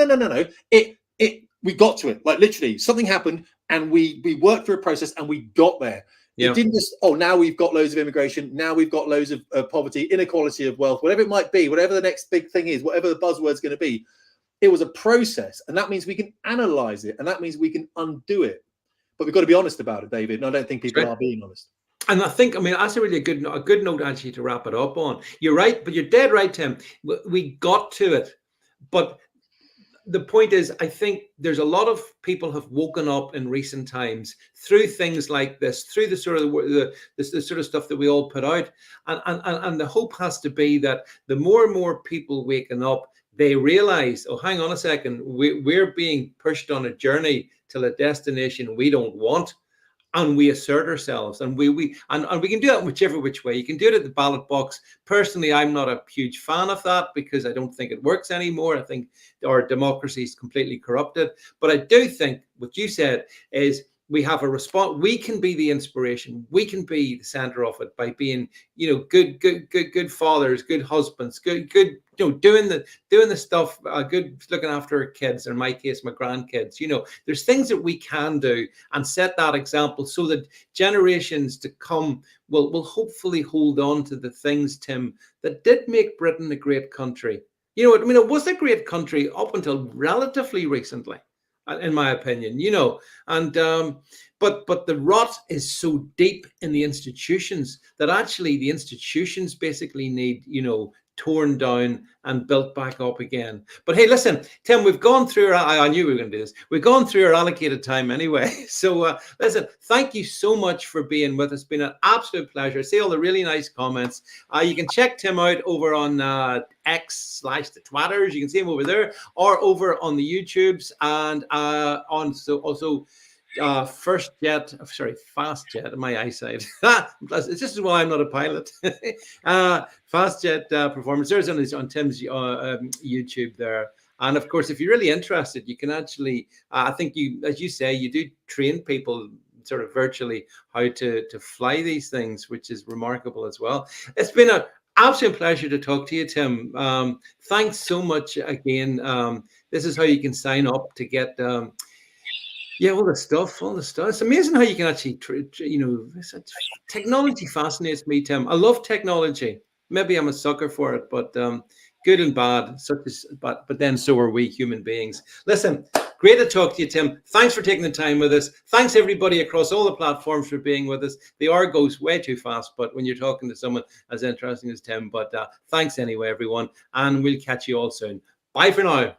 We got to it. Like literally, something happened, and we worked through a process, and we got there. It didn't just, now we've got loads of immigration, now we've got loads of poverty, inequality of wealth, whatever it might be, whatever the next big thing is, whatever the buzzword's going to be. It was a process, and that means we can analyze it, and that means we can undo it. But we've got to be honest about it, David, and I don't think people are being honest. And I think, that's a really good note actually to wrap it up on. You're right, but you're dead right, Tim. We got to it, but the point is, I think there's a lot of people have woken up in recent times through things like this, through the sort of the sort of stuff that we all put out, and the hope has to be that the more and more people waking up, they realize, oh, hang on a second, we're being pushed on a journey to a destination we don't want. And we assert ourselves, and we can do that whichever which way. You can do it at the ballot box. Personally, I'm not a huge fan of that because I don't think it works anymore. I think our democracy is completely corrupted. But I do think what you said is we have a response. We can be the inspiration. We can be the center of it by being, good fathers, good husbands, good, doing the stuff, good looking after our kids, or in my case, my grandkids. There's things that we can do and set that example so that generations to come will hopefully hold on to the things, Tim, that did make Britain a great country. You know, I mean, it was a great country up until relatively recently, in my opinion. You know, and but the rot is so deep in the institutions that actually the institutions basically need, you know, torn down and built back up again. But hey, listen, Tim, we've gone through. I knew we were going to do this. We've gone through our allocated time anyway. So listen, thank you so much for being with us. It's been an absolute pleasure. See all the really nice comments. You can check Tim out over on X/the Twitters. You can see him over there, or over on the YouTubes, and on also Fast Jet, my eyesight. This is why I'm not a pilot. Fast Jet Performance. There's on Tim's YouTube there. And of course, if you're really interested, you can actually, I think you, as you say, you do train people sort of virtually how to fly these things, which is remarkable as well. It's been an absolute pleasure to talk to you, Tim. Thanks so much again. This is how you can sign up to get yeah, all the stuff. It's amazing how you can actually, you know, technology fascinates me, Tim. I love technology. Maybe I'm a sucker for it, but good and bad, but then so are we human beings. Listen, great to talk to you, Tim. Thanks for taking the time with us. Thanks everybody across all the platforms for being with us. The hour goes way too fast, but when you're talking to someone as interesting as Tim, but thanks anyway, everyone, and we'll catch you all soon. Bye for now.